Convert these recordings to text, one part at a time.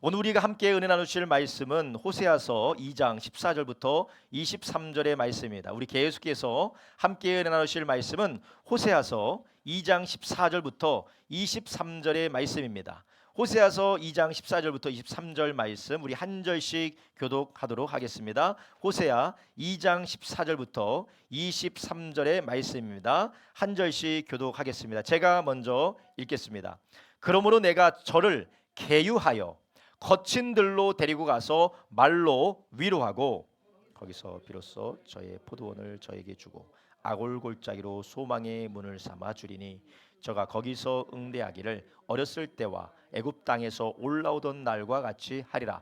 오늘 우리가 함께 은혜 나누실 말씀은 호세아서 2장 14절부터 23절의 말씀입니다. 우리 계속해서 함께 은혜 나누실 말씀은 호세아서 2장 14절부터 23절의 말씀입니다. 호세아서 2장 14절부터 23절 말씀 우리 한 절씩 교독하도록 하겠습니다. 호세아 2장 14절부터 23절의 말씀입니다. 한 절씩 교독하겠습니다. 제가 먼저 읽겠습니다. 그러므로 내가 저를 계유하여 거친 들로 데리고 가서 말로 위로하고 거기서 비로소 저의 포도원을 저에게 주고 아골골짜기로 소망의 문을 삼아 주리니 저가 거기서 응대하기를 어렸을 때와 애굽 땅에서 올라오던 날과 같이 하리라.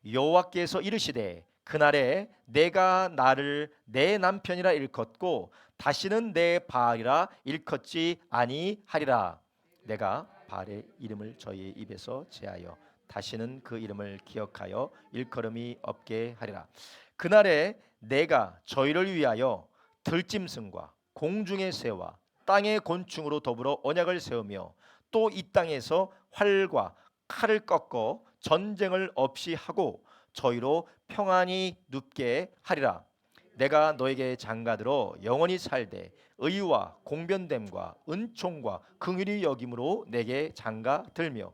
여호와께서 이르시되 그날에 내가 나를 내 남편이라 일컫고 다시는 내 바알이라 일컫지 아니하리라. 내가 바알의 이름을 저희 입에서 제하여 다시는 그 이름을 기억하여 일컬음이 없게 하리라. 그날에 내가 저희를 위하여 들짐승과 공중의 새와 땅의 곤충으로 더불어 언약을 세우며 또 이 땅에서 활과 칼을 꺾어 전쟁을 없이 하고 저희로 평안히 눕게 하리라. 내가 너에게 장가들어 영원히 살되 의와 공변됨과 은총과 긍휼히 여김으로 내게 장가들며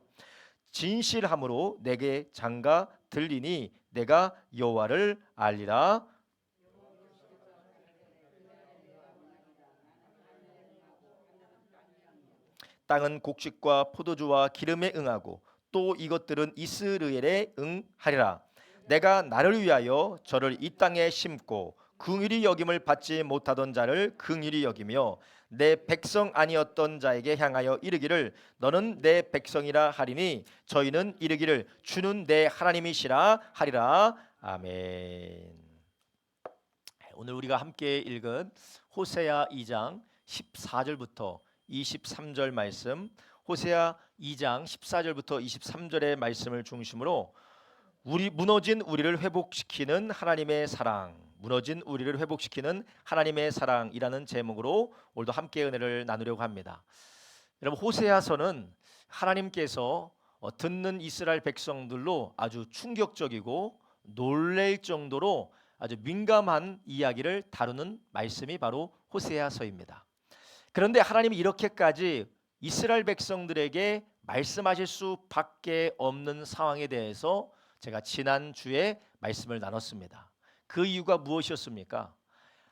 진실함으로 내게 장가 들리니 내가 여호와를 알리라. 땅은 곡식과 포도주와 기름에 응하고 또 이것들은 이스라엘에 응하리라. 내가 나를 위하여 저를 이 땅에 심고 긍휼히 여김을 받지 못하던 자를 긍휼히 여기며 내 백성 아니었던 자에게 향하여 이르기를 너는 내 백성이라 하리니 저희는 이르기를 주는 내 하나님이시라 하리라. 아멘. 오늘 우리가 함께 읽은 호세아 2장 14절부터 23절 말씀, 호세아 2장 14절부터 23절의 말씀을 중심으로 무너진 우리를 회복시키는 하나님의 사랑, 무너진 우리를 회복시키는 하나님의 사랑이라는 제목으로 오늘도 함께 은혜를 나누려고 합니다. 여러분, 호세아서는 하나님께서 듣는 이스라엘 백성들로 아주 충격적이고 놀랄 정도로 아주 민감한 이야기를 다루는 말씀이 바로 호세아서입니다. 그런데 하나님이 이렇게까지 이스라엘 백성들에게 말씀하실 수밖에 없는 상황에 대해서 제가 지난주에 말씀을 나눴습니다. 그 이유가 무엇이었습니까?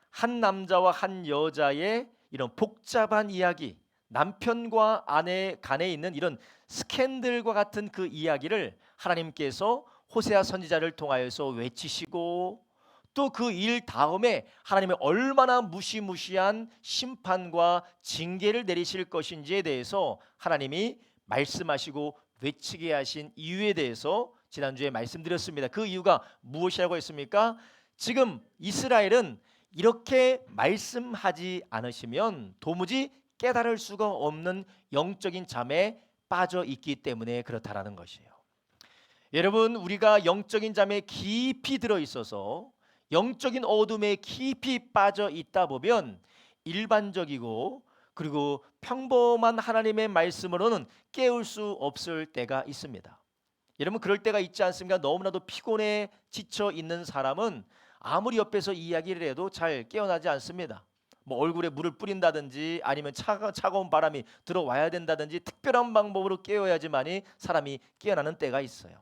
한 남자와 한 여자의 이런 복잡한 이야기, 남편과 아내 간에 있는 이런 스캔들과 같은 그 이야기를 하나님께서 호세아 선지자를 통하여서 외치시고 또 그 일 다음에 하나님의 얼마나 무시무시한 심판과 징계를 내리실 것인지에 대해서 하나님이 말씀하시고 외치게 하신 이유에 대해서 지난주에 말씀드렸습니다. 그 이유가 무엇이라고 했습니까? 지금 이스라엘은 이렇게 말씀하지 않으시면 도무지 깨달을 수가 없는 영적인 잠에 빠져 있기 때문에 그렇다라는 것이에요. 여러분, 우리가 영적인 잠에 깊이 들어 있어서 영적인 어둠에 깊이 빠져 있다 보면 일반적이고 그리고 평범한 하나님의 말씀으로는 깨울 수 없을 때가 있습니다. 여러분, 그럴 때가 있지 않습니까? 너무나도 피곤해 지쳐 있는 사람은 아무리 옆에서 이야기를 해도 잘 깨어나지 않습니다. 뭐 얼굴에 물을 뿌린다든지 아니면 차가운 바람이 들어와야 된다든지 특별한 방법으로 깨어야지만이 사람이 깨어나는 때가 있어요.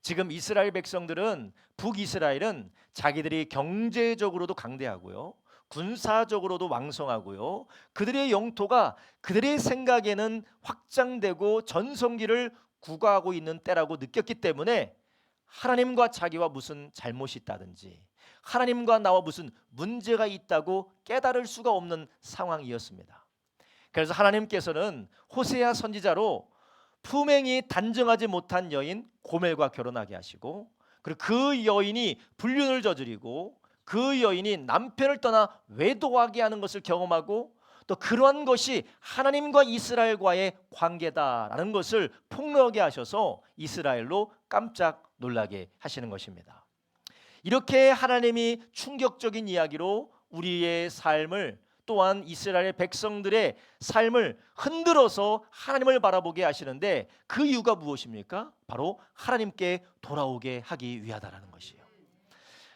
지금 이스라엘 백성들은, 북이스라엘은 자기들이 경제적으로도 강대하고요, 군사적으로도 왕성하고요, 그들의 영토가 그들의 생각에는 확장되고 전성기를 구가하고 있는 때라고 느꼈기 때문에 하나님과 자기와 무슨 잘못이 있다든지 하나님과 나와 무슨 문제가 있다고 깨달을 수가 없는 상황이었습니다. 그래서 하나님께서는 호세아 선지자로 품행이 단정하지 못한 여인 고멜과 결혼하게 하시고, 그리고 그 여인이 불륜을 저지르고 그 여인이 남편을 떠나 외도하게 하는 것을 경험하고 또 그러한 것이 하나님과 이스라엘과의 관계다라는 것을 폭로하게 하셔서 이스라엘로 깜짝 놀라게 하시는 것입니다. 이렇게 하나님이 충격적인 이야기로 우리의 삶을 또한 이스라엘 백성들의 삶을 흔들어서 하나님을 바라보게 하시는데 그 이유가 무엇입니까? 바로 하나님께 돌아오게 하기 위하다라는 것이에요.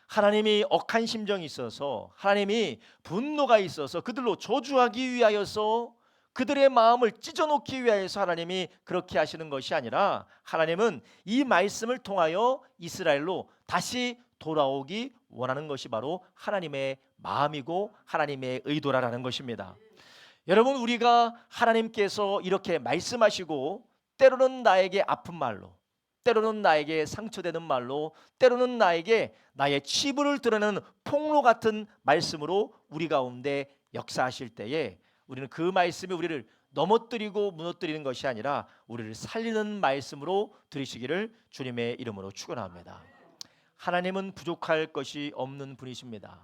하나님이 억한 심정이 있어서, 하나님이 분노가 있어서 그들로 저주하기 위하여서, 그들의 마음을 찢어놓기 위하여서 하나님이 그렇게 하시는 것이 아니라, 하나님은 이 말씀을 통하여 이스라엘로 다시 돌아오기 원하는 것이 바로 하나님의 마음이고 하나님의 의도라는 것입니다. 여러분, 우리가 하나님께서 이렇게 말씀하시고 때로는 나에게 아픈 말로, 때로는 나에게 상처되는 말로, 때로는 나에게 나의 치부를 드러내는 폭로 같은 말씀으로 우리 가운데 역사하실 때에 우리는 그 말씀이 우리를 넘어뜨리고 무너뜨리는 것이 아니라 우리를 살리는 말씀으로 들으시기를 주님의 이름으로 축원합니다. 하나님은 부족할 것이 없는 분이십니다.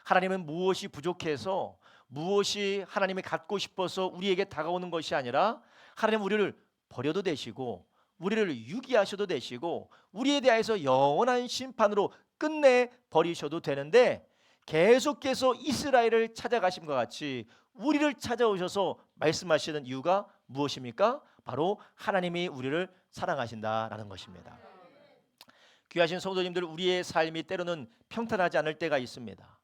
하나님은 무엇이 부족해서, 무엇이 하나님이 갖고 싶어서 우리에게 다가오는 것이 아니라, 하나님은 우리를 버려도 되시고 우리를 유기하셔도 되시고 우리에 대해서 영원한 심판으로 끝내 버리셔도 되는데, 계속해서 이스라엘을 찾아가심과 같이 우리를 찾아오셔서 말씀하시는 이유가 무엇입니까? 바로 하나님이 우리를 사랑하신다라는 것입니다. 귀하신 성도님들, 우리의 삶이 때로는 평탄하지 않을 때가 있습니다.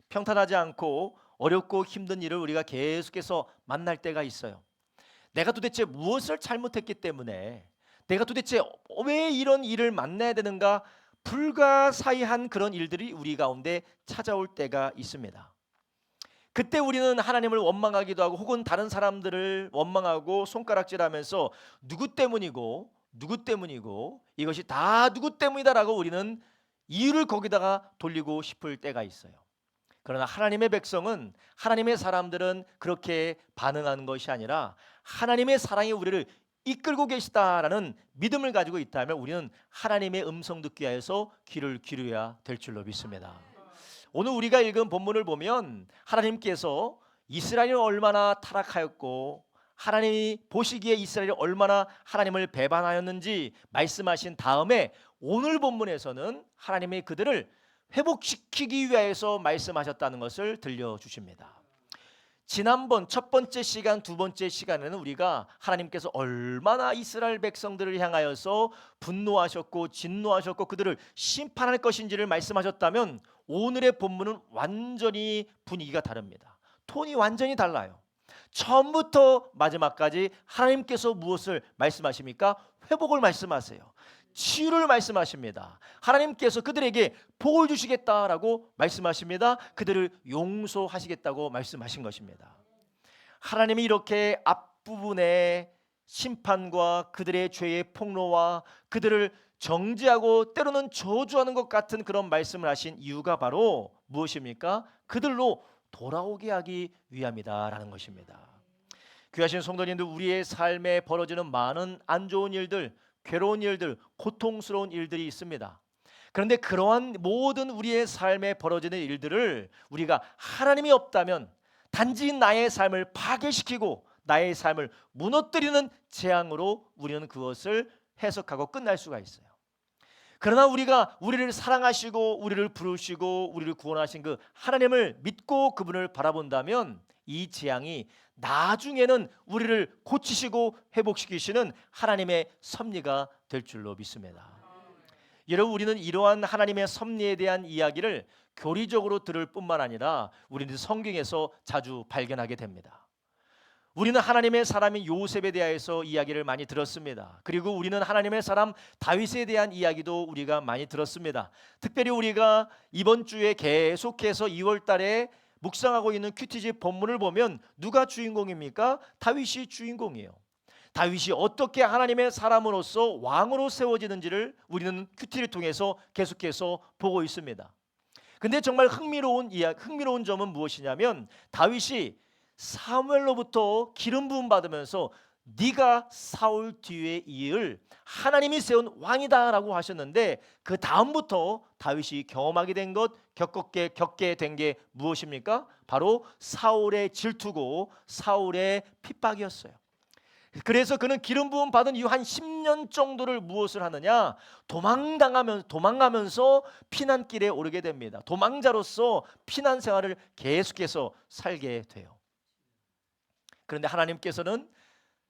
평탄하지 않고 어렵고 힘든 일을 우리가 계속해서 만날 때가 있어요. 내가 도대체 무엇을 잘못했기 때문에, 내가 도대체 왜 이런 일을 만나야 되는가, 불가사의한 그런 일들이 우리 가운데 찾아올 때가 있습니다. 그때 우리는 하나님을 원망하기도 하고 혹은 다른 사람들을 원망하고 손가락질하면서 누구 때문이고 이것이 다 누구 때문이다라고 우리는 이유를 거기다가 돌리고 싶을 때가 있어요. 그러나 하나님의 백성은, 하나님의 사람들은 그렇게 반응하는 것이 아니라 하나님의 사랑이 우리를 이끌고 계시다라는 믿음을 가지고 있다면 우리는 하나님의 음성 듣기 위해서 귀를 기울여야 될 줄로 믿습니다. 오늘 우리가 읽은 본문을 보면 하나님께서 이스라엘이 얼마나 타락하였고 하나님이 보시기에 이스라엘이 얼마나 하나님을 배반하였는지 말씀하신 다음에 오늘 본문에서는 하나님이 그들을 회복시키기 위해서 말씀하셨다는 것을 들려주십니다. 지난번 첫 번째 시간, 두 번째 시간에는 우리가 하나님께서 얼마나 이스라엘 백성들을 향하여서 분노하셨고 진노하셨고 그들을 심판할 것인지를 말씀하셨다면, 오늘의 본문은 완전히 분위기가 다릅니다. 톤이 완전히 달라요. 처음부터 마지막까지 하나님께서 무엇을 말씀하십니까? 회복을 말씀하세요. 치유를 말씀하십니다. 하나님께서 그들에게 복을 주시겠다라고 말씀하십니다. 그들을 용서하시겠다고 말씀하신 것입니다. 하나님이 이렇게 앞부분에 심판과 그들의 죄의 폭로와 그들을 정죄하고 때로는 저주하는 것 같은 그런 말씀을 하신 이유가 바로 무엇입니까? 그들로 돌아오게 하기 위함이다라는 것입니다. 귀하신 성도님들, 우리의 삶에 벌어지는 많은 안 좋은 일들, 괴로운 일들, 고통스러운 일들이 있습니다. 그런데 그러한 모든 우리의 삶에 벌어지는 일들을 우리가 하나님이 없다면 단지 나의 삶을 파괴시키고 나의 삶을 무너뜨리는 재앙으로 우리는 그것을 해석하고 끝날 수가 있어요. 그러나 우리가 우리를 사랑하시고 우리를 부르시고 우리를 구원하신 그 하나님을 믿고 그분을 바라본다면 이 재앙이 나중에는 우리를 고치시고 회복시키시는 하나님의 섭리가 될 줄로 믿습니다. 여러분, 우리는 이러한 하나님의 섭리에 대한 이야기를 교리적으로 들을 뿐만 아니라 우리는 성경에서 자주 발견하게 됩니다. 우리는 하나님의 사람인 요셉에 대해서 이야기를 많이 들었습니다. 그리고 우리는 하나님의 사람 다윗에 대한 이야기도 우리가 많이 들었습니다. 특별히 우리가 이번 주에 계속해서 2월 달에 묵상하고 있는 큐티지 본문을 보면 누가 주인공입니까? 다윗이 주인공이에요. 다윗이 어떻게 하나님의 사람으로서 왕으로 세워지는지를 우리는 큐티를 통해서 계속해서 보고 있습니다. 근데 정말 흥미로운 점은 무엇이냐면, 다윗이 사무엘로부터 기름 부음 받으면서 네가 사울 뒤에 이을 하나님이 세운 왕이다라고 하셨는데, 그 다음부터 다윗이 경험하게 된 것, 겪게 된 게 무엇입니까? 바로 사울의 질투고 사울의 핍박이었어요. 그래서 그는 기름 부음 받은 이후 한 10년 정도를 무엇을 하느냐? 도망가면서 피난길에 오르게 됩니다. 도망자로서 피난 생활을 계속해서 살게 돼요. 그런데 하나님께서는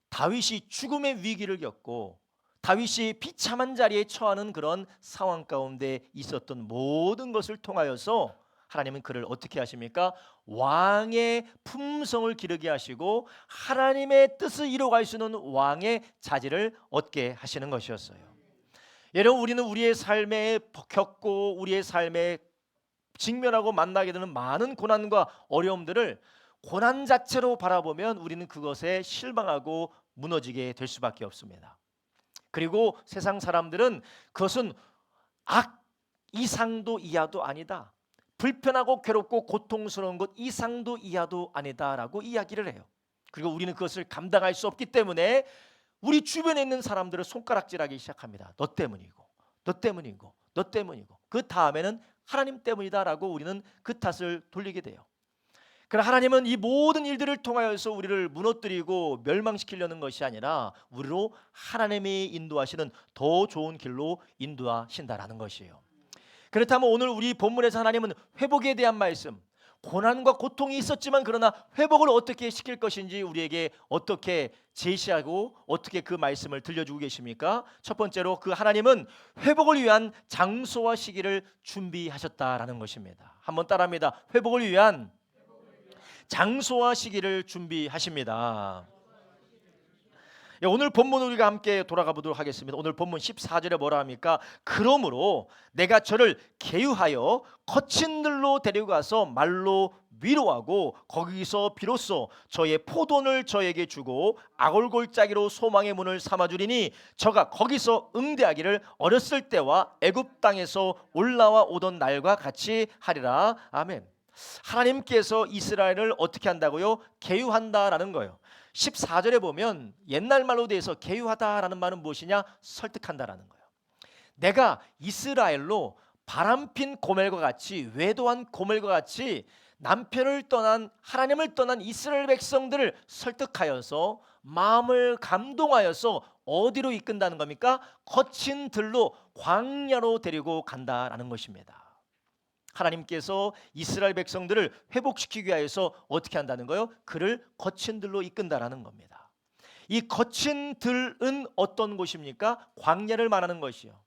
다윗이 죽음의 위기를 겪고 다윗이 비참한 자리에 처하는 그런 상황 가운데 있었던 모든 것을 통하여서 하나님은 그를 어떻게 하십니까? 왕의 품성을 기르게 하시고 하나님의 뜻을 이루어갈 수 있는 왕의 자질을 얻게 하시는 것이었어요. 여러분, 우리는 우리의 삶에 겪고 우리의 삶에 직면하고 만나게 되는 많은 고난과 어려움들을 고난 자체로 바라보면 우리는 그것에 실망하고 무너지게 될 수밖에 없습니다. 그리고 세상 사람들은 그것은 악 이상도 이하도 아니다, 불편하고 괴롭고 고통스러운 것 이상도 이하도 아니다라고 이야기를 해요. 그리고 우리는 그것을 감당할 수 없기 때문에 우리 주변에 있는 사람들을 손가락질하기 시작합니다. 너 때문이고 너 때문이고 너 때문이고 그 다음에는 하나님 때문이다라고 우리는 그 탓을 돌리게 돼요. 그러나 하나님은 이 모든 일들을 통하여서 우리를 무너뜨리고 멸망시키려는 것이 아니라 우리로 하나님이 인도하시는 더 좋은 길로 인도하신다라는 것이에요. 그렇다면 오늘 우리 본문에서 하나님은 회복에 대한 말씀, 고난과 고통이 있었지만 그러나 회복을 어떻게 시킬 것인지 우리에게 어떻게 제시하고 어떻게 그 말씀을 들려주고 계십니까? 첫 번째로 그 하나님은 회복을 위한 장소와 시기를 준비하셨다라는 것입니다. 한번 따라합니다. 회복을 위한 장소와 시기를 준비하십니다. 오늘 본문 우리가 함께 돌아가 보도록 하겠습니다. 오늘 본문 14절에 뭐라 합니까? 그러므로 내가 저를 계유하여 거친 들로 데리고 가서 말로 위로하고 거기서 비로소 저의 포도를 저에게 주고 아골골짜기로 소망의 문을 삼아주리니 저가 거기서 응대하기를 어렸을 때와 애굽 땅에서 올라와 오던 날과 같이 하리라. 아멘. 하나님께서 이스라엘을 어떻게 한다고요? 계유한다라는 거예요. 14절에 보면 옛날 말로 대해서 계유하다라는 말은 무엇이냐? 설득한다라는 거예요. 내가 이스라엘로 바람핀 고멜과 같이 외도한 고멜과 같이 남편을 떠난 하나님을 떠난 이스라엘 백성들을 설득하여서 마음을 감동하여서 어디로 이끈다는 겁니까? 거친 들로 광야로 데리고 간다라는 것입니다. 하나님께서 이스라엘 백성들을 회복시키기 위해서 어떻게 한다는 거예요? 그를 거친 들로 이끈다라는 겁니다. 이 거친 들은 어떤 곳입니까? 광야를 말하는 것이요.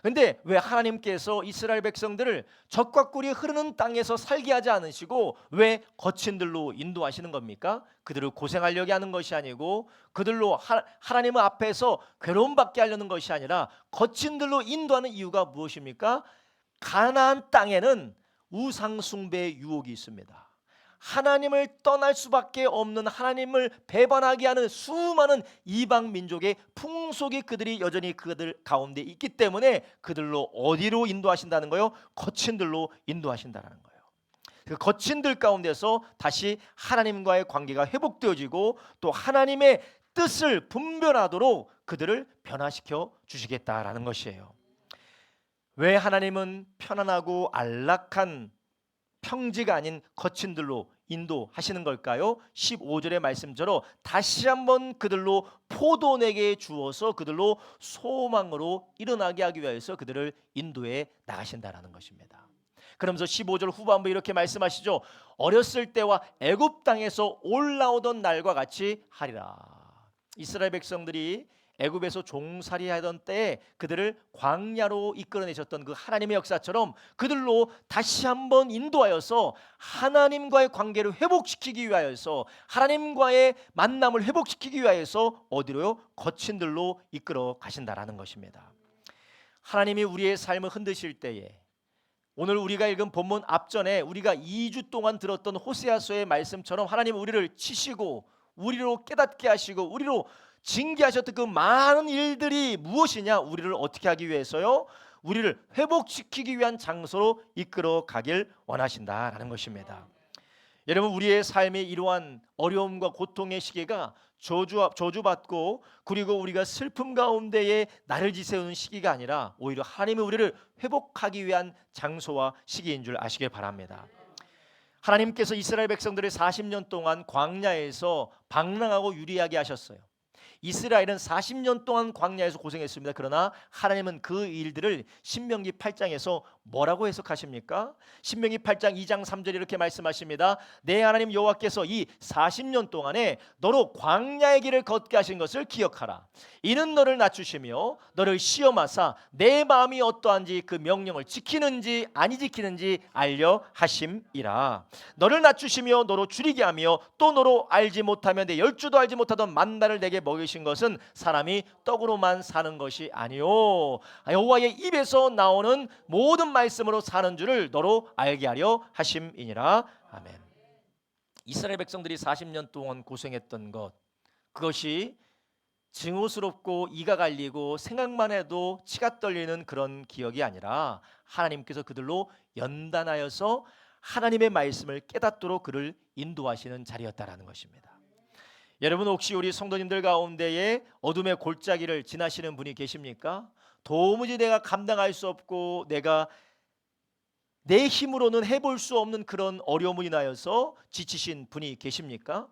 근데 왜 하나님께서 이스라엘 백성들을 적과 꿀이 흐르는 땅에서 살게 하지 않으시고 왜 거친 들로 인도하시는 겁니까? 그들을 고생하려게 하는 것이 아니고 그들로 하나님 앞에서 괴로움받게 하려는 것이 아니라 거친 들로 인도하는 이유가 무엇입니까? 가나안 땅에는 우상 숭배의 유혹이 있습니다. 하나님을 떠날 수밖에 없는, 하나님을 배반하게 하는 수많은 이방 민족의 풍속이 그들이 여전히 그들 가운데 있기 때문에 그들로 어디로 인도하신다는 거예요? 거친 들로 인도하신다는 거예요. 그 거친 들 가운데서 다시 하나님과의 관계가 회복되어지고 또 하나님의 뜻을 분별하도록 그들을 변화시켜 주시겠다라는 것이에요. 왜 하나님은 편안하고 안락한 평지가 아닌 거친 들로 인도하시는 걸까요? 15절의 말씀처럼 다시 한번 그들로 포도내게 주어서 그들로 소망으로 일어나게 하기 위해서 그들을 인도해 나가신다라는 것입니다. 그러면서 15절 후반부에 이렇게 말씀하시죠. 어렸을 때와 애굽 땅에서 올라오던 날과 같이 하리라. 이스라엘 백성들이 애굽에서 종살이하던 때에 그들을 광야로 이끌어내셨던 그 하나님의 역사처럼 그들로 다시 한번 인도하여서 하나님과의 관계를 회복시키기 위하여서 하나님과의 만남을 회복시키기 위하여서 어디로요? 거친 들로 이끌어 가신다라는 것입니다. 하나님이 우리의 삶을 흔드실 때에 오늘 우리가 읽은 본문 앞전에 우리가 2주 동안 들었던 호세아서의 말씀처럼 하나님 우리를 치시고 우리로 깨닫게 하시고 우리로 징계하셨던 그 많은 일들이 무엇이냐? 우리를 어떻게 하기 위해서요? 우리를 회복시키기 위한 장소로 이끌어 가길 원하신다라는 것입니다. 여러분, 우리의 삶의 이러한 어려움과 고통의 시기가 저주받고 그리고 우리가 슬픔 가운데에 나를 지새우는 시기가 아니라 오히려 하나님이 우리를 회복하기 위한 장소와 시기인 줄 아시길 바랍니다. 하나님께서 이스라엘 백성들을 40년 동안 광야에서 방랑하고 유리하게 하셨어요. 이스라엘은 40년 동안 광야에서 고생했습니다. 그러나 하나님은 그 일들을 신명기 8장에서 뭐라고 해석하십니까? 신명기 8장 2장 3절에 이렇게 말씀하십니다. 내 하나님 여호와께서 이 40년 동안에 너로 광야의 길을 걷게 하신 것을 기억하라. 이는 너를 낮추시며 너를 시험하사 내 마음이 어떠한지 그 명령을 지키는지 아니 지키는지 알려 하심이라. 너를 낮추시며 너로 줄이게 하며 또 너로 알지 못하면 내 열주도 알지 못하던 만나를 내게 먹이신 것은 사람이 떡으로만 사는 것이 아니요 여호와의 입에서 나오는 모든 말씀으로 사는 줄을 너로 알게 하려 하심이니라. 아멘. 이스라엘 백성들이 40년 동안 고생했던 것, 그것이 증오스럽고 이가 갈리고 생각만 해도 치가 떨리는 그런 기억이 아니라 하나님께서 그들로 연단하여서 하나님의 말씀을 깨닫도록 그를 인도하시는 자리였다라는 것입니다. 여러분, 혹시 우리 성도님들 가운데에 어둠의 골짜기를 지나시는 분이 계십니까? 도무지 내가 감당할 수 없고 내가 내 힘으로는 해볼 수 없는 그런 어려움이 인하여서 지치신 분이 계십니까?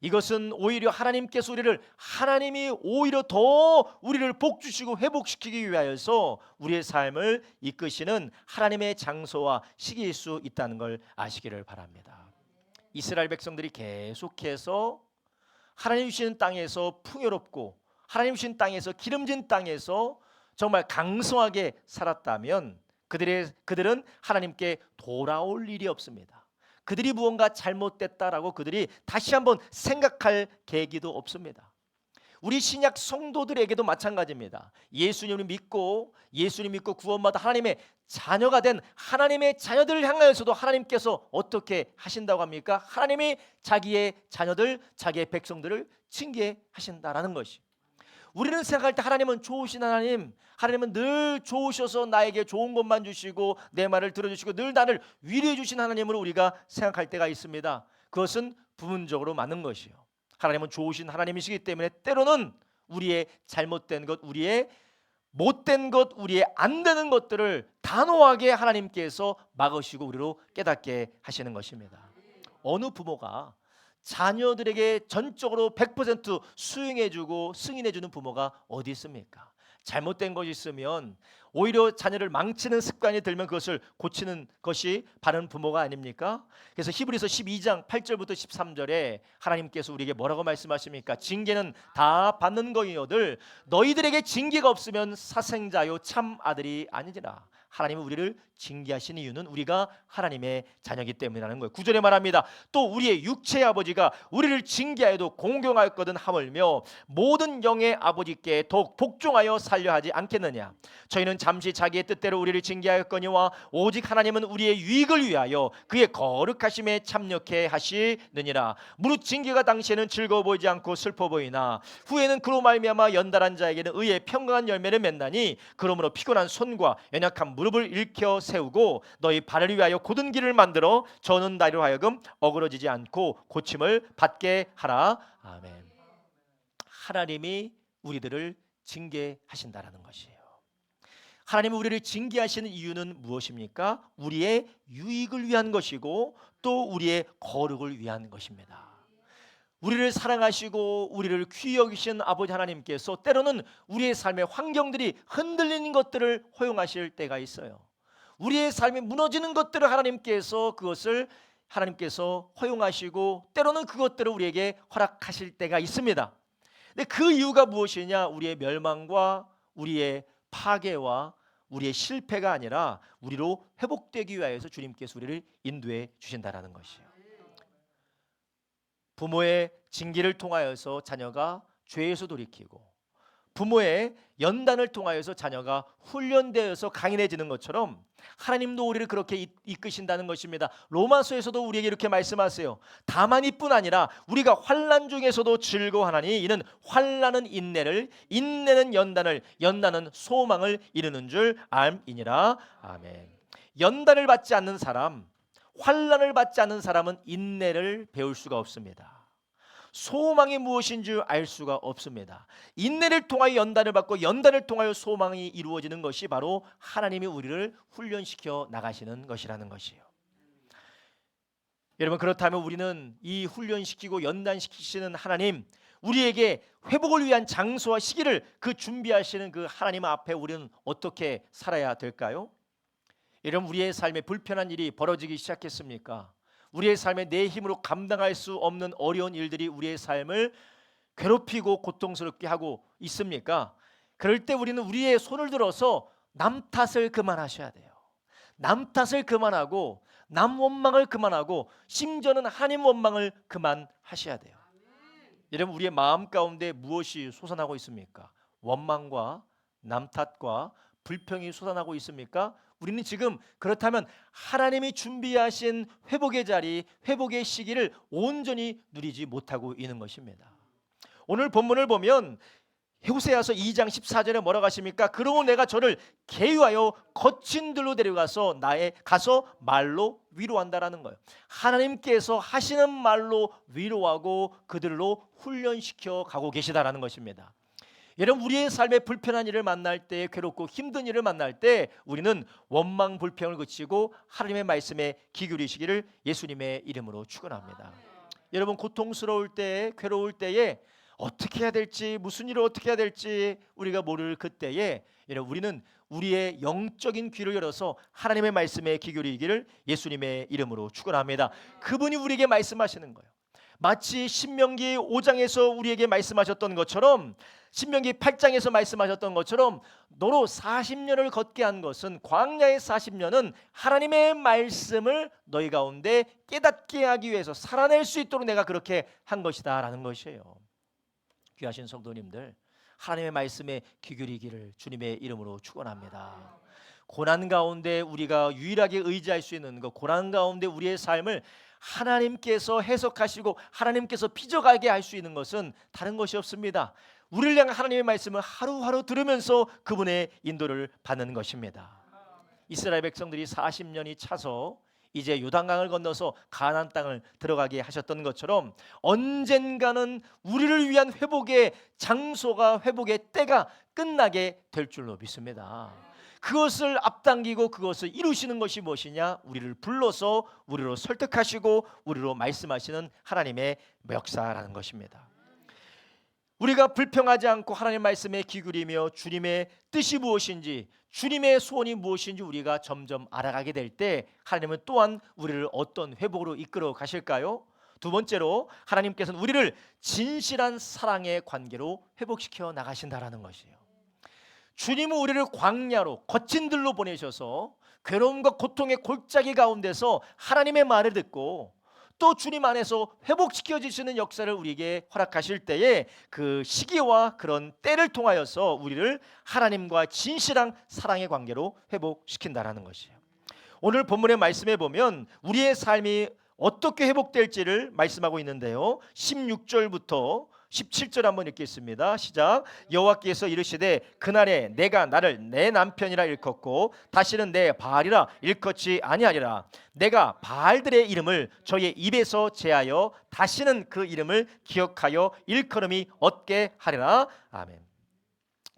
이것은 오히려 하나님께서 하나님이 오히려 더 우리를 복주시고 회복시키기 위하여서 우리의 삶을 이끄시는 하나님의 장소와 시기일 수 있다는 걸 아시기를 바랍니다. 이스라엘 백성들이 계속해서 하나님 주시는 땅에서 풍요롭고 하나님 주신 땅에서 기름진 땅에서 정말 강성하게 살았다면 그들은 하나님께 돌아올 일이 없습니다. 그들이 무언가 잘못됐다라고 그들이 다시 한번 생각할 계기도 없습니다. 우리 신약 성도들에게도 마찬가지입니다. 예수님을 믿고 구원받아 하나님의 자녀가 된 하나님의 자녀들을 향하여서도 하나님께서 어떻게 하신다고 합니까? 하나님이 자기의 자녀들, 자기의 백성들을 징계하신다라는 것이. 우리는 생각할 때 하나님은 좋으신 하나님은 늘 좋으셔서 나에게 좋은 것만 주시고 내 말을 들어주시고 늘 나를 위로해 주신 하나님으로 우리가 생각할 때가 있습니다. 그것은 부분적으로 맞는 것이요. 하나님은 좋으신 하나님이시기 때문에 때로는 우리의 잘못된 것, 우리의 못된 것, 우리의 안 되는 것들을 단호하게 하나님께서 막으시고 우리로 깨닫게 하시는 것입니다. 어느 부모가 자녀들에게 전적으로 100% 수용해주고 승인해주는 부모가 어디 있습니까? 잘못된 것이 있으면 오히려 자녀를 망치는 습관이 들면 그것을 고치는 것이 바른 부모가 아닙니까? 그래서 히브리서 12장 8절부터 13절에 하나님께서 우리에게 뭐라고 말씀하십니까? 징계는 다 받는 거이오들 너희들에게 징계가 없으면 사생자요 참 아들이 아니니라. 하나님은 우리를 징계하시는 이유는 우리가 하나님의 자녀이기 때문이라는 거예요. 9절에 말합니다. 또 우리의 육체의 아버지가 우리를 징계하여도 공경할 거든 하물며 모든 영의 아버지께 더욱 복종하여 살려 하지 않겠느냐. 저희는 잠시 자기의 뜻대로 우리를 징계하였거니와 오직 하나님은 우리의 유익을 위하여 그의 거룩하심에 참여케 하시느니라. 무릇 징계가 당시에는 즐거워 보이지 않고 슬퍼 보이나 후에는 그로 말미암아 연달한 자에게는 의의 평강한 열매를 맺나니 그러므로 피곤한 손과 연약한 무릎을 일으켜 세우고 너희 발을 위하여 곧은 길을 만들어 저는 나로 하여금 어그러지지 않고 고침을 받게 하라. 아멘. 하나님이 우리들을 징계하신다라는 것이에요. 하나님이 우리를 징계하시는 이유는 무엇입니까? 우리의 유익을 위한 것이고 또 우리의 거룩을 위한 것입니다. 우리를 사랑하시고 우리를 귀히 여기신 아버지 하나님께서 때로는 우리의 삶의 환경들이 흔들리는 것들을 허용하실 때가 있어요. 우리의 삶이 무너지는 것들을 그것을 하나님께서 허용하시고 때로는 그것들을 우리에게 허락하실 때가 있습니다. 근데 그 이유가 무엇이냐? 우리의 멸망과 우리의 파괴와 우리의 실패가 아니라 우리로 회복되기 위하여서 주님께서 우리를 인도해 주신다라는 것이에요. 부모의 징계를 통하여서 자녀가 죄에서 돌이키고 부모의 연단을 통하여서 자녀가 훈련되어서 강인해지는 것처럼 하나님도 우리를 그렇게 이끄신다는 것입니다. 로마서에서도 우리에게 이렇게 말씀하세요. 다만 이뿐 아니라 우리가 환난 중에서도 즐거워하나니 이는 환난은 인내를, 인내는 연단을, 연단은 소망을 이루는 줄 암이니라. 아멘. 연단을 받지 않는 사람, 환난을 받지 않는 사람은 인내를 배울 수가 없습니다. 소망이 무엇인 줄 알 수가 없습니다. 인내를 통하여 연단을 받고 연단을 통하여 소망이 이루어지는 것이 바로 하나님이 우리를 훈련시켜 나가시는 것이라는 것이에요. 여러분, 그렇다면 우리는 이 훈련시키고 연단시키시는 하나님, 우리에게 회복을 위한 장소와 시기를 그 준비하시는 그 하나님 앞에 우리는 어떻게 살아야 될까요? 여러분, 우리의 삶에 불편한 일이 벌어지기 시작했습니까? 우리의 삶에 내 힘으로 감당할 수 없는 어려운 일들이 우리의 삶을 괴롭히고 고통스럽게 하고 있습니까? 그럴 때 우리는 우리의 손을 들어서 남 탓을 그만하셔야 돼요. 남 탓을 그만하고 남 원망을 그만하고 심지어는 하나님 원망을 그만하셔야 돼요. 여러분, 우리의 마음 가운데 무엇이 솟아나고 있습니까? 원망과 남 탓과 불평이 솟아나고 있습니까? 우리는 지금 그렇다면 하나님이 준비하신 회복의 자리, 회복의 시기를 온전히 누리지 못하고 있는 것입니다. 오늘 본문을 보면 호세아서 2장 14절에 뭐라고 하십니까? 그러므로 내가 저를 계유하여 거친 들로 데려가서 가서 말로 위로한다라는 거예요. 하나님께서 하시는 말로 위로하고 그들로 훈련시켜 가고 계시다라는 것입니다. 여러분, 우리의 삶에 불편한 일을 만날 때, 괴롭고 힘든 일을 만날 때 우리는 원망 불평을 그치고 하나님의 말씀에 귀 기울이시기를 예수님의 이름으로 축원합니다. 여러분, 고통스러울 때, 괴로울 때에 어떻게 해야 될지, 무슨 일을 어떻게 해야 될지 우리가 모를 그때에 여러분, 우리는 우리의 영적인 귀를 열어서 하나님의 말씀에 귀 기울이기를 예수님의 이름으로 축원합니다. 그분이 우리에게 말씀하시는 거예요. 마치 신명기 5장에서 우리에게 말씀하셨던 것처럼, 신명기 8장에서 말씀하셨던 것처럼 너로 40년을 걷게 한 것은, 광야의 40년은 하나님의 말씀을 너희 가운데 깨닫게 하기 위해서 살아낼 수 있도록 내가 그렇게 한 것이다 라는 것이에요. 귀하신 성도님들, 하나님의 말씀에 귀 기울이기를 주님의 이름으로 축원합니다. 고난 가운데 우리가 유일하게 의지할 수 있는 것, 고난 가운데 우리의 삶을 하나님께서 해석하시고 하나님께서 빚어가게 할 수 있는 것은 다른 것이 없습니다. 우리를 향한 하나님의 말씀을 하루하루 들으면서 그분의 인도를 받는 것입니다. 이스라엘 백성들이 40년이 차서 이제 요단강을 건너서 가나안 땅을 들어가게 하셨던 것처럼 언젠가는 우리를 위한 회복의 장소가, 회복의 때가 끝나게 될 줄로 믿습니다. 그것을 앞당기고 그것을 이루시는 것이 무엇이냐? 우리를 불러서 우리로 설득하시고 우리로 말씀하시는 하나님의 역사라는 것입니다. 우리가 불평하지 않고 하나님 말씀에 귀 기울이며 주님의 뜻이 무엇인지, 주님의 소원이 무엇인지 우리가 점점 알아가게 될 때 하나님은 또한 우리를 어떤 회복으로 이끌어 가실까요? 두 번째로 하나님께서는 우리를 진실한 사랑의 관계로 회복시켜 나가신다라는 것이에요. 주님은 우리를 광야로, 거친 들로 보내셔서 괴로움과 고통의 골짜기 가운데서 하나님의 말을 듣고 또 주님 안에서 회복시켜 주시는 역사를 우리에게 허락하실 때에 그 시기와 그런 때를 통하여서 우리를 하나님과 진실한 사랑의 관계로 회복시킨다라는 것이에요. 오늘 본문의 말씀에 보면 우리의 삶이 어떻게 회복될지를 말씀하고 있는데요, 16절부터 17절 한번 읽겠습니다. 시작. 여호와께서 이르시되 그날에 내가 나를 내 남편이라 일컫고 다시는 내 바알이라 일컫지 아니하리라. 내가 바알들의 이름을 저의 입에서 제하여 다시는 그 이름을 기억하여 일컬음이 얻게 하리라. 아멘.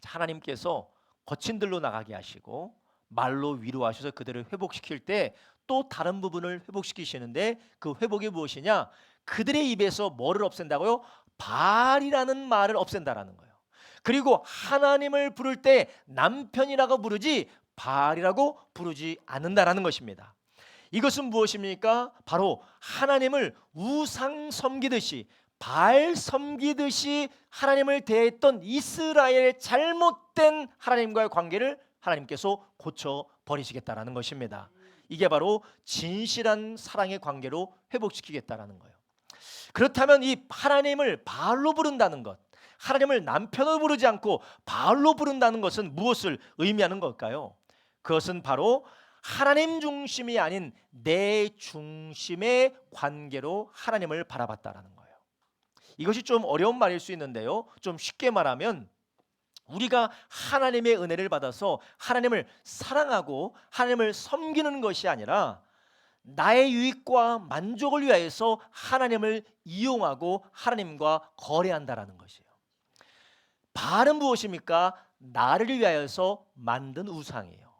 하나님께서 거친 들로 나가게 하시고 말로 위로하셔서 그들을 회복시킬 때 또 다른 부분을 회복시키시는데 그 회복이 무엇이냐? 그들의 입에서 뭐를 없앤다고요? 바알이라는 말을 없앤다라는 거예요. 그리고 하나님을 부를 때 남편이라고 부르지 바알이라고 부르지 않는다라는 것입니다. 이것은 무엇입니까? 바로 하나님을 우상 섬기듯이, 바알 섬기듯이 하나님을 대했던 이스라엘의 잘못된 하나님과의 관계를 하나님께서 고쳐버리시겠다라는 것입니다. 이게 바로 진실한 사랑의 관계로 회복시키겠다라는 거예요. 그렇다면 이 하나님을 바알로 부른다는 것, 하나님을 남편으로 부르지 않고 바알로 부른다는 것은 무엇을 의미하는 걸까요? 그것은 바로 하나님 중심이 아닌 내 중심의 관계로 하나님을 바라봤다라는 거예요. 이것이 좀 어려운 말일 수 있는데요, 좀 쉽게 말하면 우리가 하나님의 은혜를 받아서 하나님을 사랑하고 하나님을 섬기는 것이 아니라 나의 유익과 만족을 위하여서 하나님을 이용하고 하나님과 거래한다라는 것이에요. 바알은 무엇입니까? 나를 위하여서 만든 우상이에요.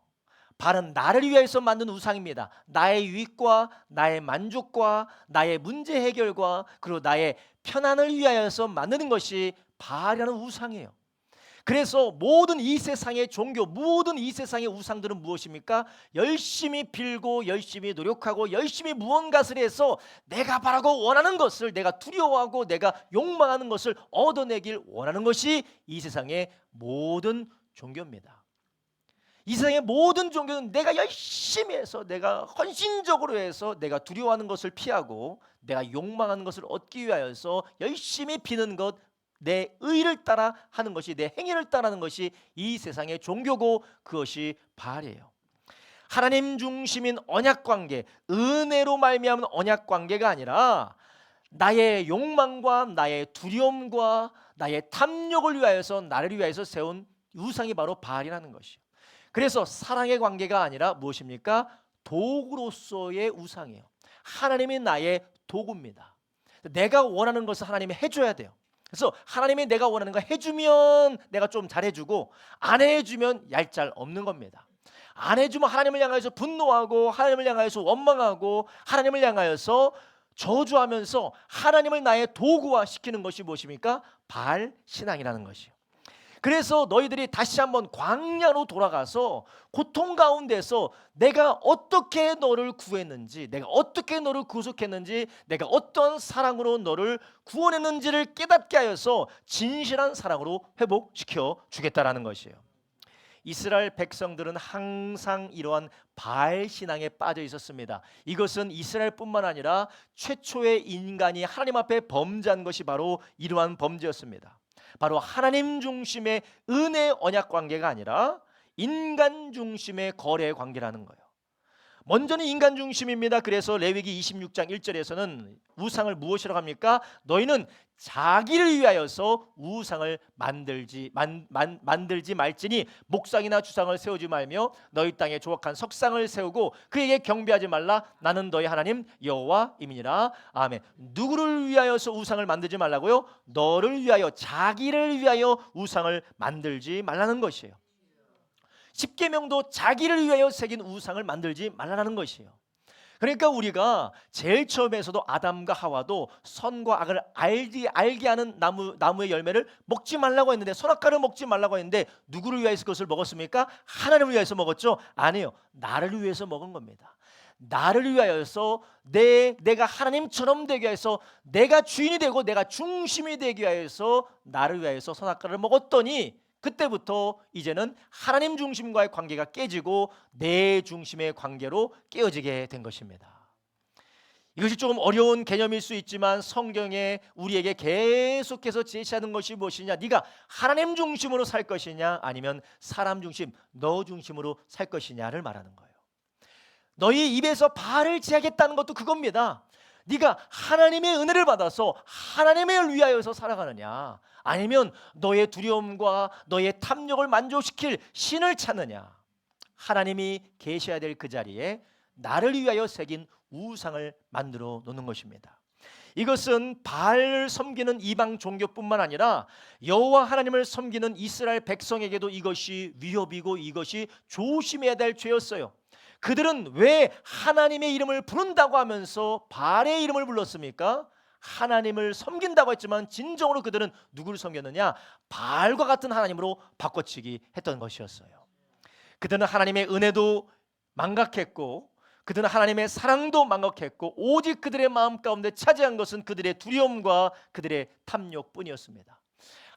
바알은 나를 위해서 만든 우상입니다. 나의 유익과 나의 만족과 나의 문제 해결과 그리고 나의 편안을 위하여서 만드는 것이 바알이라는 우상이에요. 그래서 모든 이 세상의 종교, 모든 이 세상의 우상들은 무엇입니까? 열심히 빌고 열심히 노력하고 열심히 무언가를 해서 내가 바라고 원하는 것을, 내가 두려워하고 내가 욕망하는 것을 얻어내길 원하는 것이 이 세상의 모든 종교입니다. 이 세상의 모든 종교는 내가 열심히 해서, 내가 헌신적으로 해서 내가 두려워하는 것을 피하고 내가 욕망하는 것을 얻기 위하여서 열심히 비는 것, 내 의를 따라 하는 것이, 내 행위를 따라하는 것이 이 세상의 종교고, 그것이 바알이에요. 하나님 중심인 언약관계, 은혜로 말미암은 언약관계가 아니라 나의 욕망과 나의 두려움과 나의 탐욕을 위하여서, 나를 위하여서 세운 우상이 바로 바알이라는 것이요. 그래서 사랑의 관계가 아니라 무엇입니까? 도구로서의 우상이에요. 하나님이 나의 도구입니다. 내가 원하는 것을 하나님이 해줘야 돼요. 그래서 하나님이 내가 원하는 거 해주면 내가 좀 잘해주고, 안 해주면 얄짤 없는 겁니다. 안 해주면 하나님을 향하여서 분노하고 하나님을 향하여서 원망하고 하나님을 향하여서 저주하면서 하나님을 나의 도구화 시키는 것이 무엇입니까? 바알 신앙이라는 것이요. 그래서 너희들이 다시 한번 광야로 돌아가서 고통 가운데서 내가 어떻게 너를 구했는지, 내가 어떻게 너를 구속했는지, 내가 어떤 사랑으로 너를 구원했는지를 깨닫게 하여서 진실한 사랑으로 회복시켜 주겠다라는 것이에요. 이스라엘 백성들은 항상 이러한 바알 신앙에 빠져 있었습니다. 이것은 이스라엘뿐만 아니라 최초의 인간이 하나님 앞에 범죄한 것이 바로 이러한 범죄였습니다. 바로 하나님 중심의 은혜 언약 관계가 아니라 인간 중심의 거래 관계라는 거예요. 먼저는 인간 중심입니다. 그래서 레위기 26장 1절에서는 우상을 무엇이라고 합니까? 너희는 자기를 위하여서 우상을 만들지 말지니 목상이나 주상을 세우지 말며 너희 땅에 조각한 석상을 세우고 그에게 경배하지 말라. 나는 너희 하나님 여호와임이니라. 아멘. 누구를 위하여서 우상을 만들지 말라고요? 너를 위하여, 자기를 위하여 우상을 만들지 말라는 것이에요. 십계명도 자기를 위하여 새긴 우상을 만들지 말라는 것이에요. 그러니까 우리가 제일 처음에서도 아담과 하와도 선과 악을 알게 하는 나무의 열매를 먹지 말라고 했는데, 선악과를 먹지 말라고 했는데 누구를 위해서 그것을 먹었습니까? 하나님을 위해서 먹었죠? 아니에요. 나를 위해서 먹은 겁니다. 나를 위하여서 내가 하나님처럼 되기 위해서, 내가 주인이 되고 내가 중심이 되기 위해서 나를 위하여서 선악과를 먹었더니 그때부터 이제는 하나님 중심과의 관계가 깨지고 내 중심의 관계로 깨어지게 된 것입니다. 이것이 조금 어려운 개념일 수 있지만 성경에 우리에게 계속해서 제시하는 것이 무엇이냐? 네가 하나님 중심으로 살 것이냐 아니면 사람 중심, 너 중심으로 살 것이냐를 말하는 거예요. 너희 입에서 바알을 제하겠다는 것도 그겁니다. 네가 하나님의 은혜를 받아서 하나님을 위하여서 살아가느냐, 아니면 너의 두려움과 너의 탐욕을 만족시킬 신을 찾느냐. 하나님이 계셔야 될 그 자리에 나를 위하여 새긴 우상을 만들어 놓는 것입니다. 이것은 바알을 섬기는 이방 종교뿐만 아니라 여호와 하나님을 섬기는 이스라엘 백성에게도 이것이 위협이고 이것이 조심해야 될 죄였어요. 그들은 왜 하나님의 이름을 부른다고 하면서 바알의 이름을 불렀습니까? 하나님을 섬긴다고 했지만 진정으로 그들은 누구를 섬겼느냐? 바알과 같은 하나님으로 바꿔치기 했던 것이었어요. 그들은 하나님의 은혜도 망각했고 그들은 하나님의 사랑도 망각했고 오직 그들의 마음 가운데 차지한 것은 그들의 두려움과 그들의 탐욕뿐이었습니다.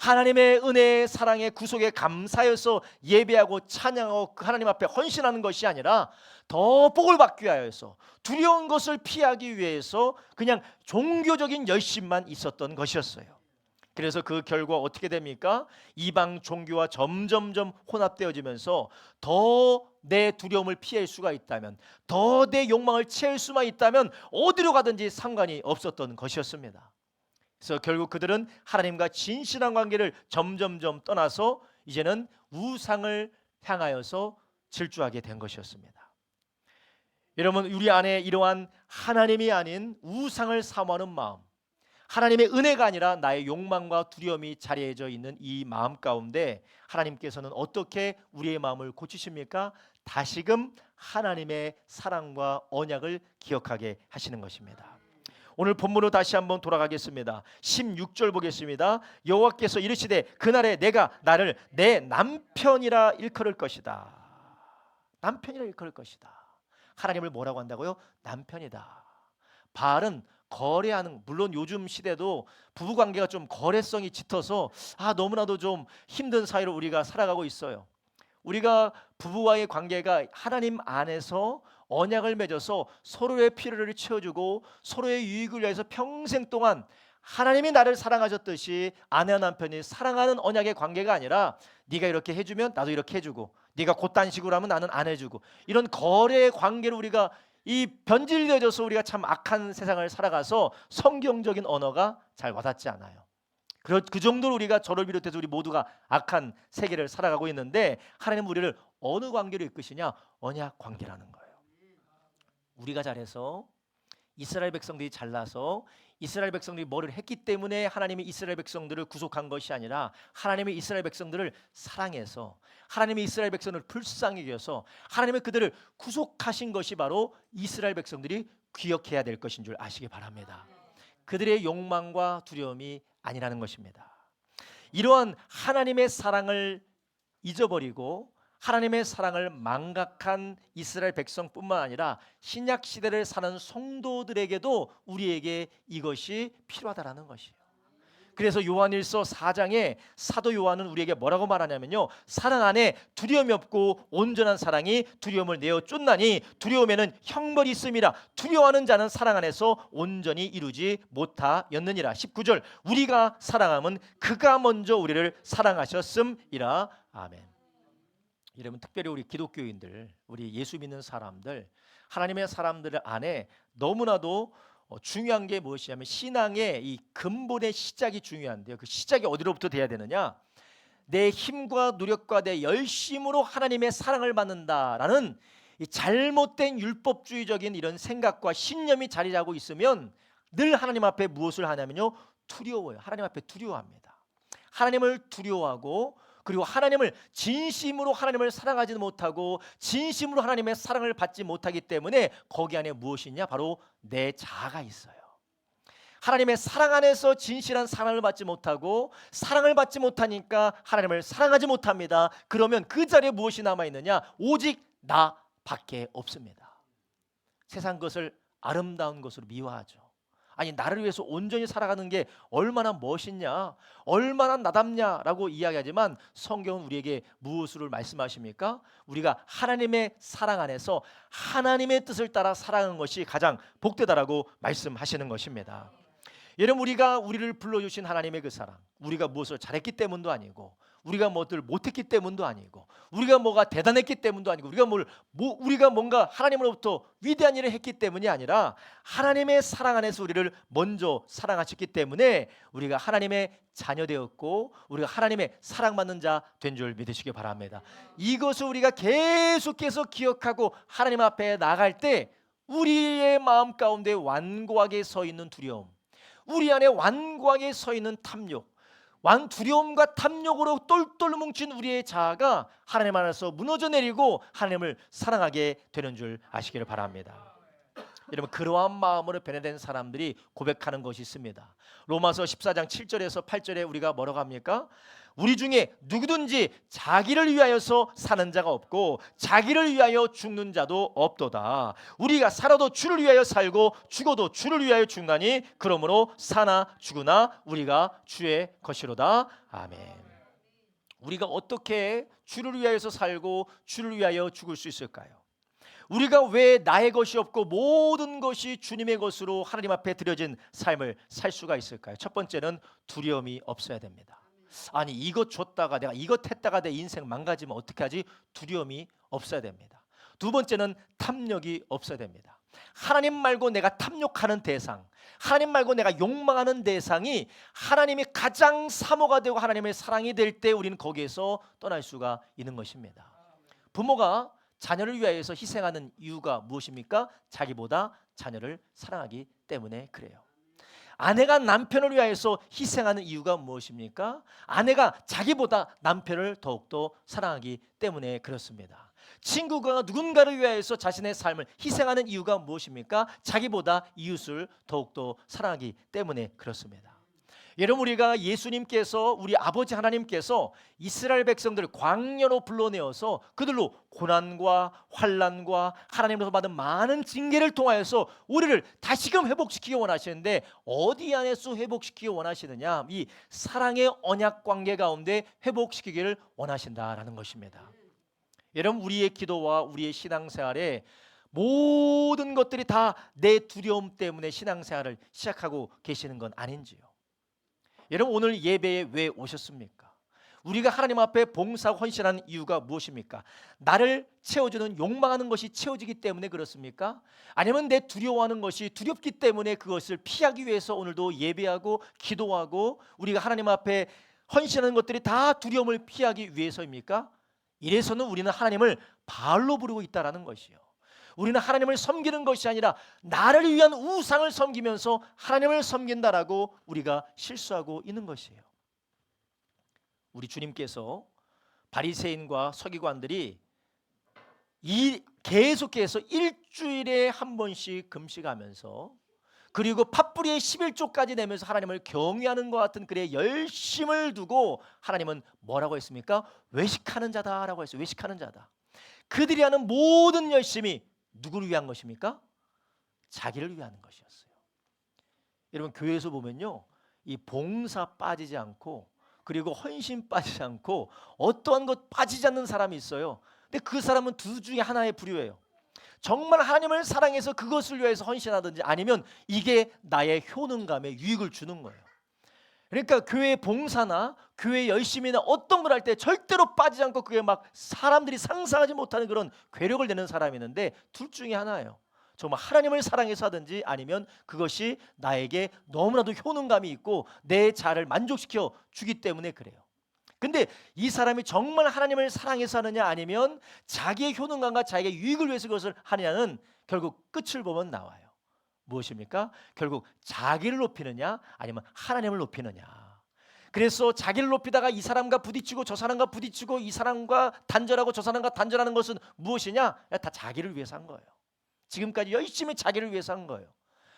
하나님의 은혜, 사랑의 구속에 감사해서 예배하고 찬양하고 하나님 앞에 헌신하는 것이 아니라 더 복을 받기 위하여서, 두려운 것을 피하기 위해서 그냥 종교적인 열심만 있었던 것이었어요. 그래서 그 결과 어떻게 됩니까? 이방 종교와 점점점 혼합되어지면서 더 내 두려움을 피할 수가 있다면, 더 내 욕망을 채울 수만 있다면 어디로 가든지 상관이 없었던 것이었습니다. 그래서 결국 그들은 하나님과 진실한 관계를 점점점 떠나서 이제는 우상을 향하여서 질주하게 된 것이었습니다. 여러분, 우리 안에 이러한 하나님이 아닌 우상을 사모하는 마음, 하나님의 은혜가 아니라 나의 욕망과 두려움이 자리해져 있는 이 마음 가운데 하나님께서는 어떻게 우리의 마음을 고치십니까? 다시금 하나님의 사랑과 언약을 기억하게 하시는 것입니다. 오늘 본문으로 다시 한번 돌아가겠습니다. 16절 보겠습니다. 여호와께서 이르시되 그날에 내가 나를 내 남편이라 일컬을 것이다. 남편이라 일컬을 것이다. 하나님을 뭐라고 한다고요? 남편이다. 바알은 거래하는, 물론 요즘 시대도 부부관계가 좀 거래성이 짙어서 너무나도 좀 힘든 사이로 우리가 살아가고 있어요. 우리가 부부와의 관계가 하나님 안에서 언약을 맺어서 서로의 필요를 채워주고 서로의 유익을 위해서 평생 동안 하나님이 나를 사랑하셨듯이 아내와 남편이 사랑하는 언약의 관계가 아니라 네가 이렇게 해주면 나도 이렇게 해주고 네가 곧단 식으로 하면 나는 안 해주고 이런 거래의 관계를 우리가 이 변질되어져서 우리가 참 악한 세상을 살아가서 성경적인 언어가 잘 와닿지 않아요. 그 정도로 우리가 저를 비롯해서 우리 모두가 악한 세계를 살아가고 있는데 하나님은 우리를 어느 관계로 이끄시냐? 언약 관계라는 거예요. 우리가 잘해서 이스라엘 백성들이 잘나서 이스라엘 백성들이 뭐를 했기 때문에 하나님이 이스라엘 백성들을 구속한 것이 아니라 하나님이 이스라엘 백성들을 사랑해서 하나님이 이스라엘 백성을 불쌍히 여겨서 하나님이 그들을 구속하신 것이 바로 이스라엘 백성들이 기억해야 될 것인 줄 아시기 바랍니다. 그들의 욕망과 두려움이 아니라는 것입니다. 이러한 하나님의 사랑을 잊어버리고 하나님의 사랑을 망각한 이스라엘 백성뿐만 아니라 신약 시대를 사는 성도들에게도 우리에게 이것이 필요하다라는 것이에요. 그래서 요한일서 4장에 사도 요한은 우리에게 뭐라고 말하냐면요, 사랑 안에 두려움이 없고 온전한 사랑이 두려움을 내어 쫓나니 두려움에는 형벌이 있음이라. 두려워하는 자는 사랑 안에서 온전히 이루지 못하였느니라. 19절 우리가 사랑함은 그가 먼저 우리를 사랑하셨음이라. 아멘. 여러분, 특별히 우리 기독교인들, 우리 예수 믿는 사람들, 하나님의 사람들 안에 너무나도 중요한 게 무엇이냐면 신앙의 이 근본의 시작이 중요한데요. 그 시작이 어디로부터 돼야 되느냐? 내 힘과 노력과 내 열심으로 하나님의 사랑을 받는다라는 이 잘못된 율법주의적인 이런 생각과 신념이 자리 잡고 있으면 늘 하나님 앞에 무엇을 하냐면요, 두려워요. 하나님 앞에 두려워합니다. 하나님을 두려워하고 그리고 하나님을 진심으로 하나님을 사랑하지 못하고 진심으로 하나님의 사랑을 받지 못하기 때문에 거기 안에 무엇이 있냐? 바로 내 자아가 있어요. 하나님의 사랑 안에서 진실한 사랑을 받지 못하고 사랑을 받지 못하니까 하나님을 사랑하지 못합니다. 그러면 그 자리에 무엇이 남아있느냐? 오직 나밖에 없습니다. 세상 것을 아름다운 것으로 미워하죠. 아니, 나를 위해서 온전히 살아가는 게 얼마나 멋있냐, 얼마나 나답냐라고 이야기하지만 성경은 우리에게 무엇을 말씀하십니까? 우리가 하나님의 사랑 안에서 하나님의 뜻을 따라 살아가는 것이 가장 복되다라고 말씀하시는 것입니다. 여러분, 우리가 우리를 불러주신 하나님의 그 사랑, 우리가 무엇을 잘했기 때문도 아니고 우리가 뭐들 못했기 때문도 아니고 우리가 뭐가 대단했기 때문도 아니고 우리가 뭔가 하나님으로부터 위대한 일을 했기 때문이 아니라 하나님의 사랑 안에서 우리를 먼저 사랑하셨기 때문에 우리가 하나님의 자녀 되었고 우리가 하나님의 사랑받는 자 된 줄 믿으시기 바랍니다. 이것을 우리가 계속해서 기억하고 하나님 앞에 나갈 때 우리의 마음 가운데 완고하게 서 있는 두려움, 우리 안에 완고하게 서 있는 탐욕, 두려움과 탐욕으로 똘똘 뭉친 우리의 자아가 하나님 안에서 무너져 내리고 하나님을 사랑하게 되는 줄 아시기를 바랍니다. 여러분, 그러한 마음으로 변화된 사람들이 고백하는 것이 있습니다. 로마서 14장 7절에서 8절에 우리가 뭐라고 합니까? 우리 중에 누구든지 자기를 위하여서 사는 자가 없고 자기를 위하여 죽는 자도 없도다. 우리가 살아도 주를 위하여 살고 죽어도 주를 위하여 죽나니 그러므로 사나 죽으나 우리가 주의 것이로다. 아멘. 우리가 어떻게 주를 위하여서 살고 주를 위하여 죽을 수 있을까요? 우리가 왜 나의 것이 없고 모든 것이 주님의 것으로 하나님 앞에 드려진 삶을 살 수가 있을까요? 첫 번째는 두려움이 없어야 됩니다. 아니, 이것 줬다가 내가 이것 했다가 내 인생 망가지면 어떻게 하지? 두려움이 없어야 됩니다. 두 번째는 탐욕이 없어야 됩니다. 하나님 말고 내가 탐욕하는 대상, 하나님 말고 내가 욕망하는 대상이 하나님이 가장 사모가 되고 하나님의 사랑이 될 때 우리는 거기에서 떠날 수가 있는 것입니다. 부모가 자녀를 위하여서 희생하는 이유가 무엇입니까? 자기보다 자녀를 사랑하기 때문에 그래요. 아내가 남편을 위하여서 희생하는 이유가 무엇입니까? 아내가 자기보다 남편을 더욱더 사랑하기 때문에 그렇습니다. 친구가 누군가를 위하여서 자신의 삶을 희생하는 이유가 무엇입니까? 자기보다 이웃을 더욱더 사랑하기 때문에 그렇습니다. 여러분, 우리가 예수님께서, 우리 아버지 하나님께서 이스라엘 백성들을 광야로 불러내어서 그들로 고난과 환난과 하나님으로서 받은 많은 징계를 통하여서 우리를 다시금 회복시키기 원하시는데, 어디 안에서 회복시키기 원하시느냐? 이 사랑의 언약 관계 가운데 회복시키기를 원하신다라는 것입니다. 여러분, 우리의 기도와 우리의 신앙생활에 모든 것들이 다 내 두려움 때문에 신앙생활을 시작하고 계시는 건 아닌지요? 여러분, 오늘 예배에 왜 오셨습니까? 우리가 하나님 앞에 봉사 헌신하는 이유가 무엇입니까? 나를 채워주는 욕망하는 것이 채워지기 때문에 그렇습니까? 아니면 내 두려워하는 것이 두렵기 때문에 그것을 피하기 위해서 오늘도 예배하고 기도하고 우리가 하나님 앞에 헌신하는 것들이 다 두려움을 피하기 위해서입니까? 이래서는 우리는 하나님을 바알로 부르고 있다는 것이요. 우리는 하나님을 섬기는 것이 아니라 나를 위한 우상을 섬기면서 하나님을 섬긴다라고 우리가 실수하고 있는 것이에요. 우리 주님께서 바리새인과 서기관들이 계속해서 일주일에 한 번씩 금식하면서, 그리고 팥뿌리에 11조까지 내면서 하나님을 경외하는 것 같은 그의 열심을 두고 하나님은 뭐라고 했습니까? 외식하는 자다라고 했어요. 외식하는 자다. 그들이 하는 모든 열심이 누구를 위한 것입니까? 자기를 위한 것이었어요. 여러분, 교회에서 보면요, 이 봉사 빠지지 않고 그리고 헌신 빠지지 않고 어떠한 것 빠지지 않는 사람이 있어요. 근데 그 사람은 두 중에 하나에 부류해요. 정말 하나님을 사랑해서 그것을 위해서 헌신하든지, 아니면 이게 나의 효능감에 유익을 주는 거예요. 그러니까 교회 봉사나 교회 열심히나 어떤 걸 할 때 절대로 빠지지 않고 그게 막 사람들이 상상하지 못하는 그런 괴력을 내는 사람이 있는데, 둘 중에 하나예요. 정말 하나님을 사랑해서 하든지, 아니면 그것이 나에게 너무나도 효능감이 있고 내 자아를 만족시켜 주기 때문에 그래요. 근데 이 사람이 정말 하나님을 사랑해서 하느냐, 아니면 자기의 효능감과 자기의 유익을 위해서 그것을 하느냐는 결국 끝을 보면 나와요. 무엇입니까? 결국 자기를 높이느냐, 아니면 하나님을 높이느냐. 그래서 자기를 높이다가 이 사람과 부딪히고 저 사람과 부딪히고 이 사람과 단절하고 저 사람과 단절하는 것은 무엇이냐? 다 자기를 위해서 한 거예요. 지금까지 열심히 자기를 위해서 한 거예요.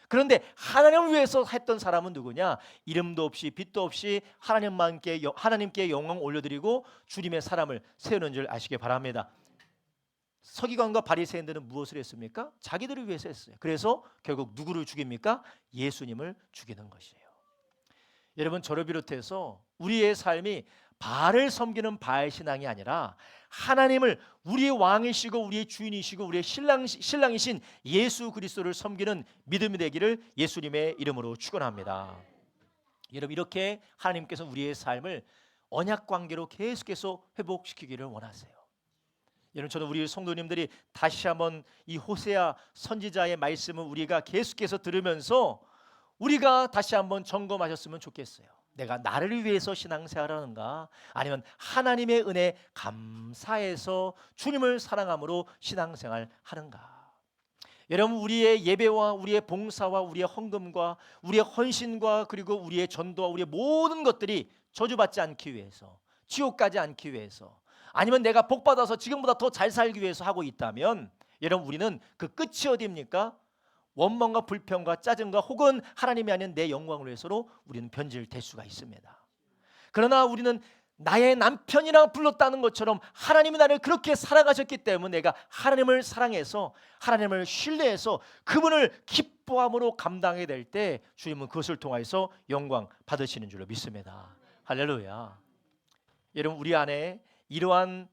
그런데 하나님을 위해서 했던 사람은 누구냐? 이름도 없이 빛도 없이 하나님께 영광 올려드리고 주님의 사람을 세우는 줄 아시기 바랍니다. 서기관과 바리새인들은 무엇을 했습니까? 자기들을 위해서 했어요. 그래서 결국 누구를 죽입니까? 예수님을 죽이는 것이에요. 여러분, 저를 비롯해서 우리의 삶이 바알을 섬기는 바알 신앙이 아니라 하나님을, 우리의 왕이시고 우리의 주인이시고 우리의 신랑이신 예수 그리스도를 섬기는 믿음이 되기를 예수님의 이름으로 축원합니다. 여러분, 이렇게 하나님께서 우리의 삶을 언약 관계로 계속해서 회복시키기를 원하세요. 여러분, 저는 우리 성도님들이 다시 한번 이 호세아 선지자의 말씀을 우리가 계속해서 들으면서 우리가 다시 한번 점검하셨으면 좋겠어요. 내가 나를 위해서 신앙생활하는가, 아니면 하나님의 은혜 감사해서 주님을 사랑함으로 신앙생활 하는가. 여러분, 우리의 예배와 우리의 봉사와 우리의 헌금과 우리의 헌신과 그리고 우리의 전도와 우리의 모든 것들이 저주받지 않기 위해서, 지옥 가지 않기 위해서, 아니면 내가 복받아서 지금보다 더 잘 살기 위해서 하고 있다면, 여러분, 우리는 그 끝이 어디입니까? 원망과 불평과 짜증과 혹은 하나님이 아닌 내 영광을 위해서로 우리는 변질될 수가 있습니다. 그러나 우리는 나의 남편이라 불렀다는 것처럼 하나님이 나를 그렇게 사랑하셨기 때문에 내가 하나님을 사랑해서 하나님을 신뢰해서 그분을 기뻐함으로 감당하게 될 때 주님은 그것을 통해서 영광 받으시는 줄로 믿습니다. 할렐루야. 여러분, 우리 안에 이러한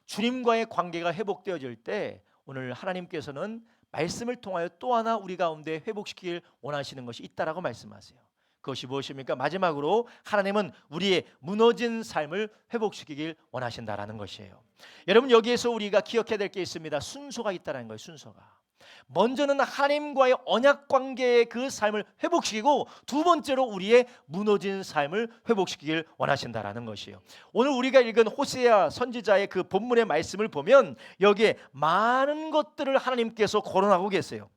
주님과의 관계가 회복되어질 때 오늘 하나님께서는 말씀을 통하여 또 하나 우리 가운데 회복시키길 원하시는 것이 있다라고 말씀하세요. 그것이 무엇입니까? 마지막으로 하나님은 우리의 무너진 삶을 회복시키길 원하신다라는 것이에요. 여러분, 여기에서 우리가 기억해야 될 게 있습니다. 순서가 있다는 거예요. 순서가. 먼저는 하나님과의 언약 관계의 그 삶을 회복시키고, 두 번째로 우리의 무너진 삶을 회복시키길 원하신다라는 것이에요. 오늘 우리가 읽은 호세아 선지자의 그 본문의 말씀을 보면 여기에 많은 것들을 하나님께서 거론하고 계세요.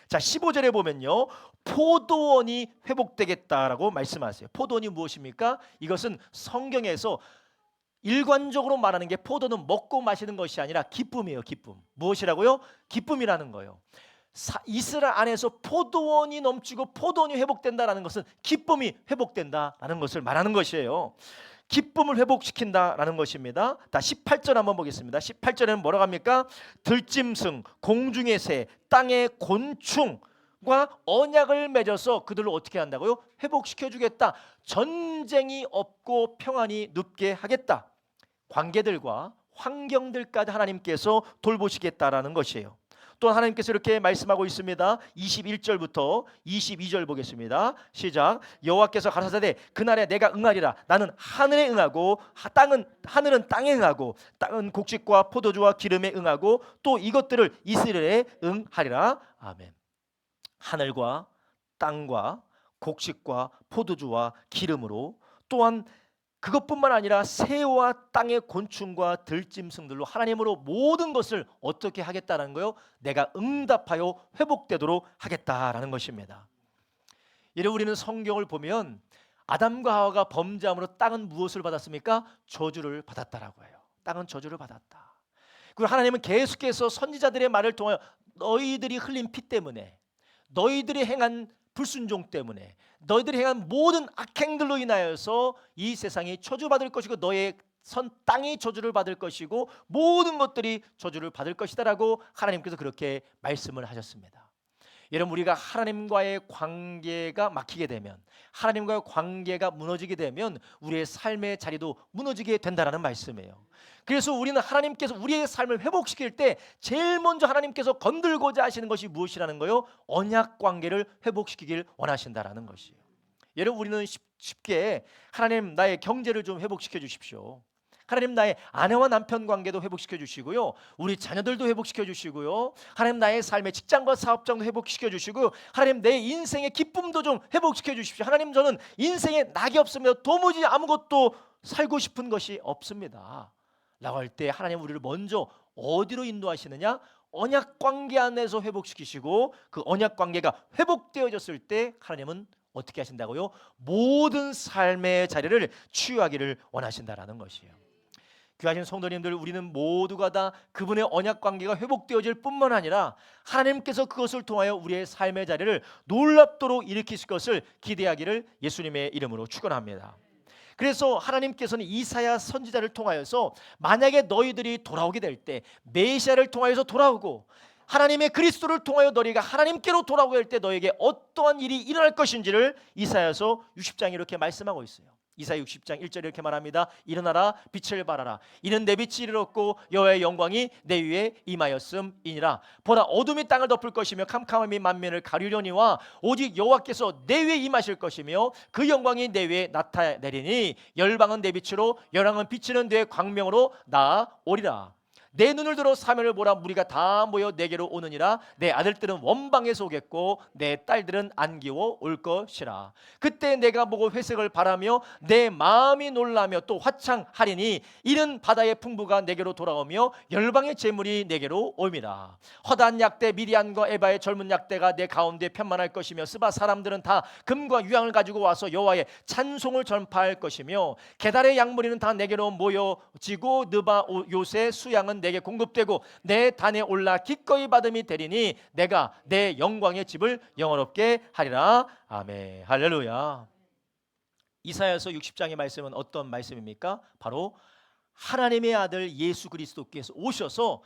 자, 15절에 보면요, 포도원이 회복되겠다라고 말씀하세요. 포도원이 무엇입니까? 이것은 성경에서 일관적으로 말하는 게 포도는 먹고 마시는 것이 아니라 기쁨이에요. 기쁨. 무엇이라고요? 기쁨이라는 거예요. 이스라엘 안에서 포도원이 넘치고 포도원이 회복된다라는 것은 기쁨이 회복된다라는 것을 말하는 것이에요. 기쁨을 회복시킨다라는 것입니다. 다 18절 한번 보겠습니다. 18절에는 뭐라고 합니까? 들짐승, 공중의 새, 땅의 곤충과 언약을 맺어서 그들을 어떻게 한다고요? 회복시켜주겠다. 전쟁이 없고 평안이 눕게 하겠다. 관계들과 환경들까지 하나님께서 돌보시겠다라는 것이에요. 또 하나님께서 이렇게 말씀하고 있습니다. 21절부터 22절 보겠습니다. 시작. 여호와께서 가라사대 그날에 내가 응하리라. 나는 하늘에 응하고 하늘은 땅에 응하고 땅은 곡식과 포도주와 기름에 응하고 또 이것들을 이스라엘에 응하리라. 아멘. 하늘과 땅과 곡식과 포도주와 기름으로 또한 그것뿐만 아니라 새와 땅의 곤충과 들짐승들로 하나님으로 모든 것을 어떻게 하겠다는 거요? 내가 응답하여 회복되도록 하겠다라는 것입니다. 이를 우리는 성경을 보면 아담과 하와가 범죄함으로 땅은 무엇을 받았습니까? 저주를 받았다라고 해요. 땅은 저주를 받았다. 그리고 하나님은 계속해서 선지자들의 말을 통하여 너희들이 흘린 피 때문에 너희들이 행한 불순종 때문에 너희들이 행한 모든 악행들로 인하여서 이 세상이 저주받을 것이고 너의 선 땅이 저주를 받을 것이고 모든 것들이 저주를 받을 것이다라고 하나님께서 그렇게 말씀을 하셨습니다. 여러분, 우리가 하나님과의 관계가 막히게 되면, 하나님과의 관계가 무너지게 되면 우리의 삶의 자리도 무너지게 된다라는 말씀이에요. 그래서 우리는 하나님께서 우리의 삶을 회복시킬 때 제일 먼저 하나님께서 건들고자 하시는 것이 무엇이라는 거요? 언약 관계를 회복시키길 원하신다라는 것이에요. 여러분, 우리는 쉽게 하나님 나의 경제를 좀 회복시켜 주십시오. 하나님 나의 아내와 남편 관계도 회복시켜 주시고요. 우리 자녀들도 회복시켜 주시고요. 하나님 나의 삶의 직장과 사업장도 회복시켜 주시고 하나님 내 인생의 기쁨도 좀 회복시켜 주십시오. 하나님 저는 인생에 낙이 없으며 도무지 아무것도 살고 싶은 것이 없습니다 라고 할 때 하나님 우리를 먼저 어디로 인도하시느냐? 언약 관계 안에서 회복시키시고 그 언약 관계가 회복되어졌을 때 하나님은 어떻게 하신다고요? 모든 삶의 자리를 치유하기를 원하신다라는 것이에요. 귀하신 성도님들, 우리는 모두가 다 그분의 언약 관계가 회복되어질 뿐만 아니라 하나님께서 그것을 통하여 우리의 삶의 자리를 놀랍도록 일으키실 것을 기대하기를 예수님의 이름으로 축원합니다. 그래서 하나님께서는 이사야 선지자를 통하여서 만약에 너희들이 돌아오게 될 때 메시아를 통하여서 돌아오고 하나님의 그리스도를 통하여 너희가 하나님께로 돌아오게 될 때 너에게 어떠한 일이 일어날 것인지를 이사야서 60장이 이렇게 말씀하고 있어요. 이사야 60장 1절에 이렇게 말합니다. 일어나라 빛을 발하라. 이는 내 빛이 이르렀고 여호와의 영광이 내 위에 임하였음이니라. 보라 어둠이 땅을 덮을 것이며 캄캄함이 만민을 가리려니와 오직 여호와께서 내 위에 임하실 것이며 그 영광이 내 위에 나타내리니 열방은 내 빛으로 열왕은 비치는 내 광명으로 나오리라. 내 눈을 들어 사면을 보라. 무리가 다 모여 내게로 오느니라. 내 아들들은 원방에서 오겠고 내 딸들은 안기워 올 것이라. 그때 내가 보고 회색을 바라며 내 마음이 놀라며 또 화창하리니 이는 바다의 풍부가 내게로 돌아오며 열방의 재물이 내게로 옴이라. 허다한 약대 미디안과 에바의 젊은 약대가 내 가운데 편만할 것이며 스바 사람들은 다 금과 유향을 가지고 와서 여호와의 찬송을 전파할 것이며 게달의 양무리는 다 내게로 모여지고 느바 요새 수양은 내게 공급되고 내 단에 올라 기꺼이 받음이 되리니 내가 내 영광의 집을 영원롭게 하리라. 아멘. 할렐루야. 이사야서 60장의 말씀은 어떤 말씀입니까? 바로 하나님의 아들 예수 그리스도께서 오셔서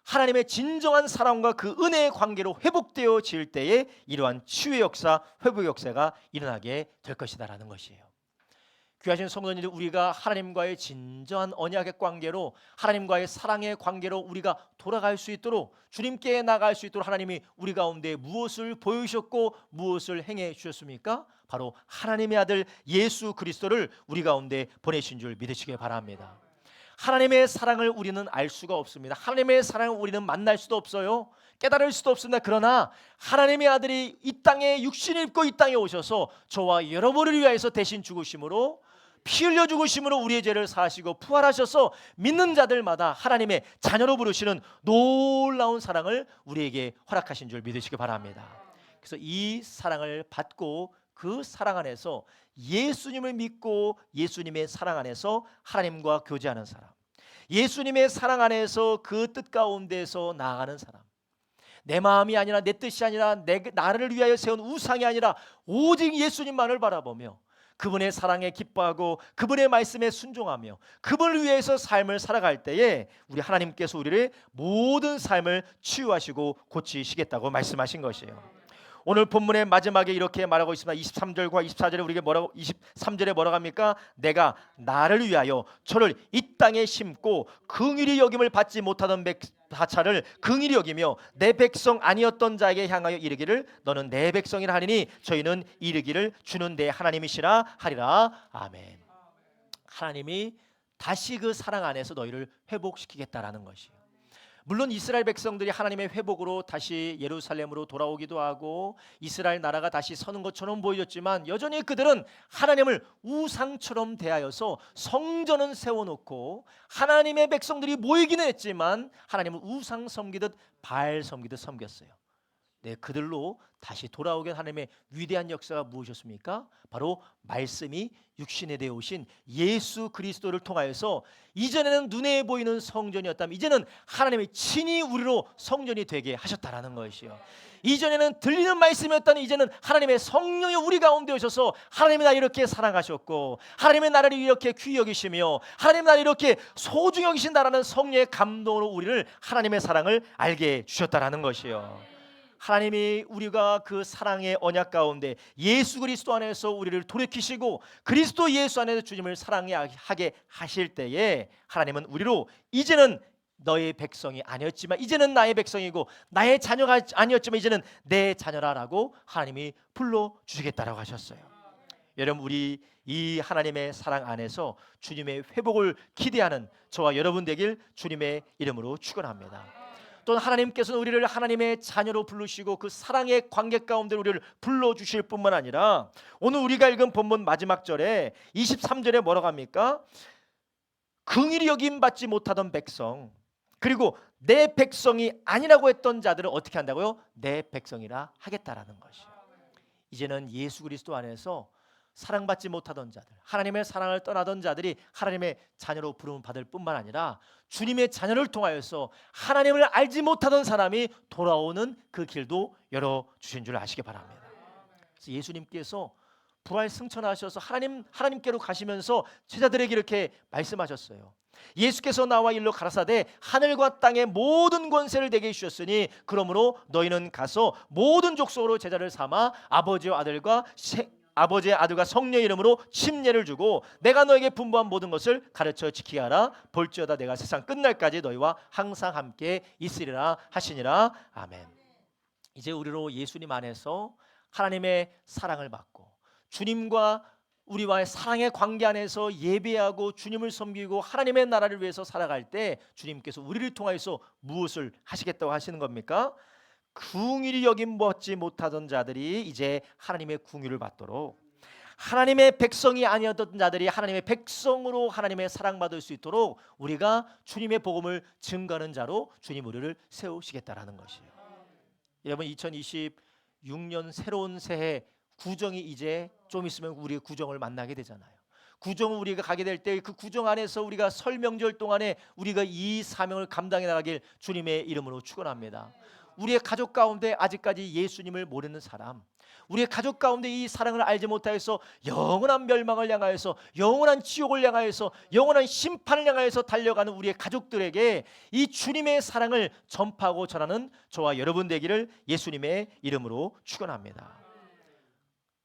하나님의 진정한 사랑과 그 은혜의 관계로 회복되어질 때에 이러한 치유의 역사, 회복의 역사가 일어나게 될 것이다라는 것이에요. 귀하신 성도님들, 우리가 하나님과의 진정한 언약의 관계로 하나님과의 사랑의 관계로 우리가 돌아갈 수 있도록 주님께 나갈 수 있도록 하나님이 우리 가운데 무엇을 보여주셨고 무엇을 행해 주셨습니까? 바로 하나님의 아들 예수 그리스도를 우리 가운데 보내신 줄 믿으시길 바랍니다. 하나님의 사랑을 우리는 알 수가 없습니다. 하나님의 사랑을 우리는 만날 수도 없어요. 깨달을 수도 없습니다. 그러나 하나님의 아들이 이 땅에 육신을 입고 이 땅에 오셔서 저와 여러분을 위하여서 대신 죽으심으로 피 흘려 죽으심으로 우리의 죄를 사하시고 부활하셔서 믿는 자들마다 하나님의 자녀로 부르시는 놀라운 사랑을 우리에게 허락하신 줄 믿으시기 바랍니다. 그래서 이 사랑을 받고 그 사랑 안에서 예수님을 믿고 예수님의 사랑 안에서 하나님과 교제하는 사람, 예수님의 사랑 안에서 그 뜻 가운데서 나아가는 사람, 내 마음이 아니라 내 뜻이 아니라 나를 위하여 세운 우상이 아니라 오직 예수님만을 바라보며 그분의 사랑에 기뻐하고 그분의 말씀에 순종하며 그분을 위해서 삶을 살아갈 때에 우리 하나님께서 우리를 모든 삶을 치유하시고 고치시겠다고 말씀하신 것이에요. 오늘 본문의 마지막에 이렇게 말하고 있습니다. 23절과 24절에 우리에게 뭐라고, 23절에 뭐라고 합니까? 내가 나를 위하여 저를 이 땅에 심고 긍휼히 여김을 받지 못하던 사찰을 긍휼히 여기며 내 백성 아니었던 자에게 향하여 이르기를 너는 내 백성이라 하리니 저희는 이르기를 주는 내 하나님이시라 하리라. 아멘. 하나님이 다시 그 사랑 안에서 너희를 회복시키겠다라는 것이에요. 물론 이스라엘 백성들이 하나님의 회복으로 다시 예루살렘으로 돌아오기도 하고 이스라엘 나라가 다시 서는 것처럼 보여졌지만 여전히 그들은 하나님을 우상처럼 대하여서 성전은 세워놓고 하나님의 백성들이 모이기는 했지만 하나님을 우상 섬기듯 바알 섬기듯 섬겼어요. 네, 그들로 다시 돌아오게 하나님의 위대한 역사가 무엇이었습니까? 바로 말씀이 육신에 되어 오신 예수 그리스도를 통하여서 이전에는 눈에 보이는 성전이었다면 이제는 하나님이 친히 우리로 성전이 되게 하셨다라는 것이요. 이전에는 들리는 말씀이었다면 이제는 하나님의 성령이 우리 가운데 오셔서 하나님이 나를 이렇게 사랑하셨고 하나님의 나를 이렇게 귀히 여기시며 하나님이 나를 이렇게 소중히 여기신다라는 성령의 감동으로 우리를 하나님의 사랑을 알게 주셨다라는 것이요. 하나님이 우리가 그 사랑의 언약 가운데 예수 그리스도 안에서 우리를 돌이키시고 그리스도 예수 안에서 주님을 사랑하게 하실 때에 하나님은 우리로 이제는 너의 백성이 아니었지만 이제는 나의 백성이고 나의 자녀가 아니었지만 이제는 내 자녀라라고 하나님이 불러주시겠다라고 하셨어요. 여러분, 우리 이 하나님의 사랑 안에서 주님의 회복을 기대하는 저와 여러분 되길 주님의 이름으로 축원합니다. 또 하나님께서는 우리를 하나님의 자녀로 부르시고 그 사랑의 관계 가운데 우리를 불러주실 뿐만 아니라 오늘 우리가 읽은 본문 마지막 절에 23절에 뭐라고 합니까? 긍휼히 여김 받지 못하던 백성, 그리고 내 백성이 아니라고 했던 자들을 어떻게 한다고요? 내 백성이라 하겠다라는 것이에요. 이제는 예수 그리스도 안에서 사랑받지 못하던 자들, 하나님의 사랑을 떠나던 자들이 하나님의 자녀로 부름을 받을 뿐만 아니라 주님의 자녀를 통하여서 하나님을 알지 못하던 사람이 돌아오는 그 길도 열어주신 줄 아시기 바랍니다. 그래서 예수님께서 부활 승천하셔서 하나님께로 가시면서 제자들에게 이렇게 말씀하셨어요. 예수께서 나와 일러 가라사대 하늘과 땅의 모든 권세를 내게 주셨으니 그러므로 너희는 가서 모든 족속으로 제자를 삼아 아버지의 아들과 성령의 이름으로 침례를 주고 내가 너에게 분부한 모든 것을 가르쳐 지키게 하라. 볼지어다 내가 세상 끝날까지 너희와 항상 함께 있으리라 하시니라. 아멘. 이제 우리로 예수님 안에서 하나님의 사랑을 받고 주님과 우리와의 사랑의 관계 안에서 예배하고 주님을 섬기고 하나님의 나라를 위해서 살아갈 때 주님께서 우리를 통하여서 무엇을 하시겠다고 하시는 겁니까? 긍휼히 여김 받지 못하던 자들이 이제 하나님의 긍휼을 받도록, 하나님의 백성이 아니었던 자들이 하나님의 백성으로 하나님의 사랑받을 수 있도록 우리가 주님의 복음을 증거하는 자로 주님 우리를 세우시겠다라는 것이에요. 여러분, 2026년 새로운 새해 구정이 이제 좀 있으면 우리의 구정을 만나게 되잖아요. 구정을 우리가 가게 될 때 그 구정 안에서 우리가 설 명절 동안에 우리가 이 사명을 감당해 나가길 주님의 이름으로 축원합니다. 우리의 가족 가운데 아직까지 예수님을 모르는 사람, 우리의 가족 가운데 이 사랑을 알지 못하여서 영원한 멸망을 향하여서 영원한 지옥을 향하여서 영원한 심판을 향하여서 달려가는 우리의 가족들에게 이 주님의 사랑을 전파하고 전하는 저와 여러분 되기를 예수님의 이름으로 축원합니다.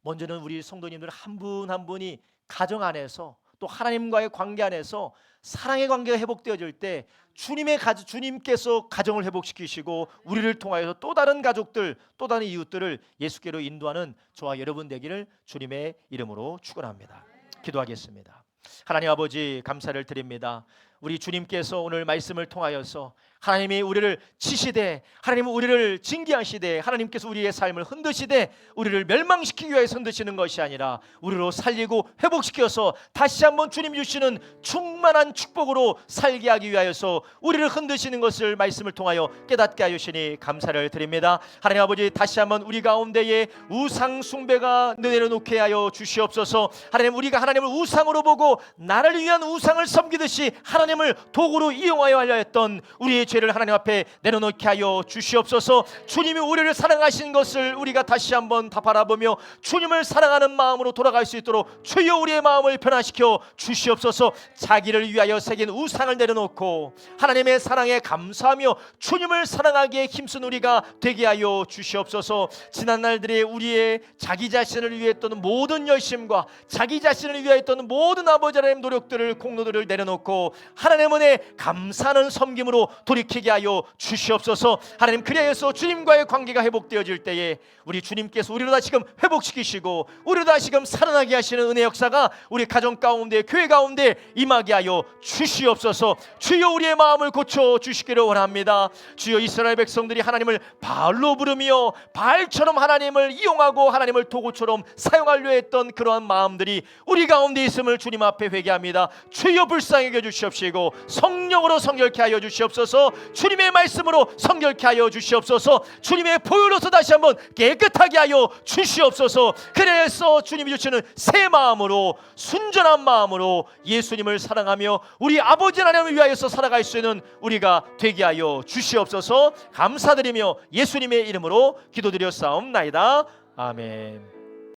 먼저는 우리 성도님들 한 분 한 분이 가정 안에서 또 하나님과의 관계 안에서 사랑의 관계가 회복되어질 때 주님께서 가정을 회복시키시고 우리를 통하여서 또 다른 가족들, 또 다른 이웃들을 예수께로 인도하는 저와 여러분 되기를 주님의 이름으로 축원합니다. 기도하겠습니다. 하나님 아버지, 감사를 드립니다. 우리 주님께서 오늘 말씀을 통하여서 하나님이 우리를 치시되, 하나님은 우리를 징계하시되, 하나님께서 우리의 삶을 흔드시되 우리를 멸망시키기 위해서 흔드시는 것이 아니라 우리로 살리고 회복시켜서 다시 한번 주님 주시는 충만한 축복으로 살게 하기 위하여서 우리를 흔드시는 것을 말씀을 통하여 깨닫게 하시니 감사를 드립니다. 하나님 아버지, 다시 한번 우리 가운데에 우상 숭배가 내려놓게 하여 주시옵소서. 하나님, 우리가 하나님을 우상으로 보고 나를 위한 우상을 섬기듯이 하나님을 도구로 이용하여 하려 했던 우리의 죄를 하나님 앞에 내려놓게 하여 주시옵소서. 주님이 우리를 사랑하신 것을 우리가 다시 한번 다 바라보며 주님을 사랑하는 마음으로 돌아갈 수 있도록 주여 우리의 마음을 변화시켜 주시옵소서. 자기를 위하여 새긴 우상을 내려놓고 하나님의 사랑에 감사하며 주님을 사랑하기에 힘쓴 우리가 되게 하여 주시옵소서. 지난 날들에 우리의 자기 자신을 위했던 모든 열심과 자기 자신을 위하였던 모든 아버지 하나님 노력들을, 공로들을 내려놓고 하나님 은혜 감사하는 섬김으로 돌이키게 하여 주시옵소서. 하나님, 그래서 주님과의 관계가 회복되어질 때에 우리 주님께서 우리로 다시금 회복시키시고 우리로 다시금 살아나게 하시는 은혜 역사가 우리 가정 가운데, 교회 가운데 임하게 하여 주시옵소서. 주여 우리의 마음을 고쳐 주시기를 원합니다. 주여, 이스라엘 백성들이 하나님을 바알로 부르며 바알처럼 하나님을 이용하고 하나님을 도구처럼 사용하려 했던 그러한 마음들이 우리 가운데 있음을 주님 앞에 회개합니다. 주여 불쌍히 여겨 주시옵시고 성령으로 성결케 하여 주시옵소서. 주님의 말씀으로 성결케 하여 주시옵소서. 주님의 보혈로서 다시 한번 깨끗하게 하여 주시옵소서. 그래서 주님이 주시는 새 마음으로, 순전한 마음으로 예수님을 사랑하며 우리 아버지 하나님을 위하여서 살아갈 수 있는 우리가 되게 하여 주시옵소서. 감사드리며 예수님의 이름으로 기도드렸사옵나이다. 아멘.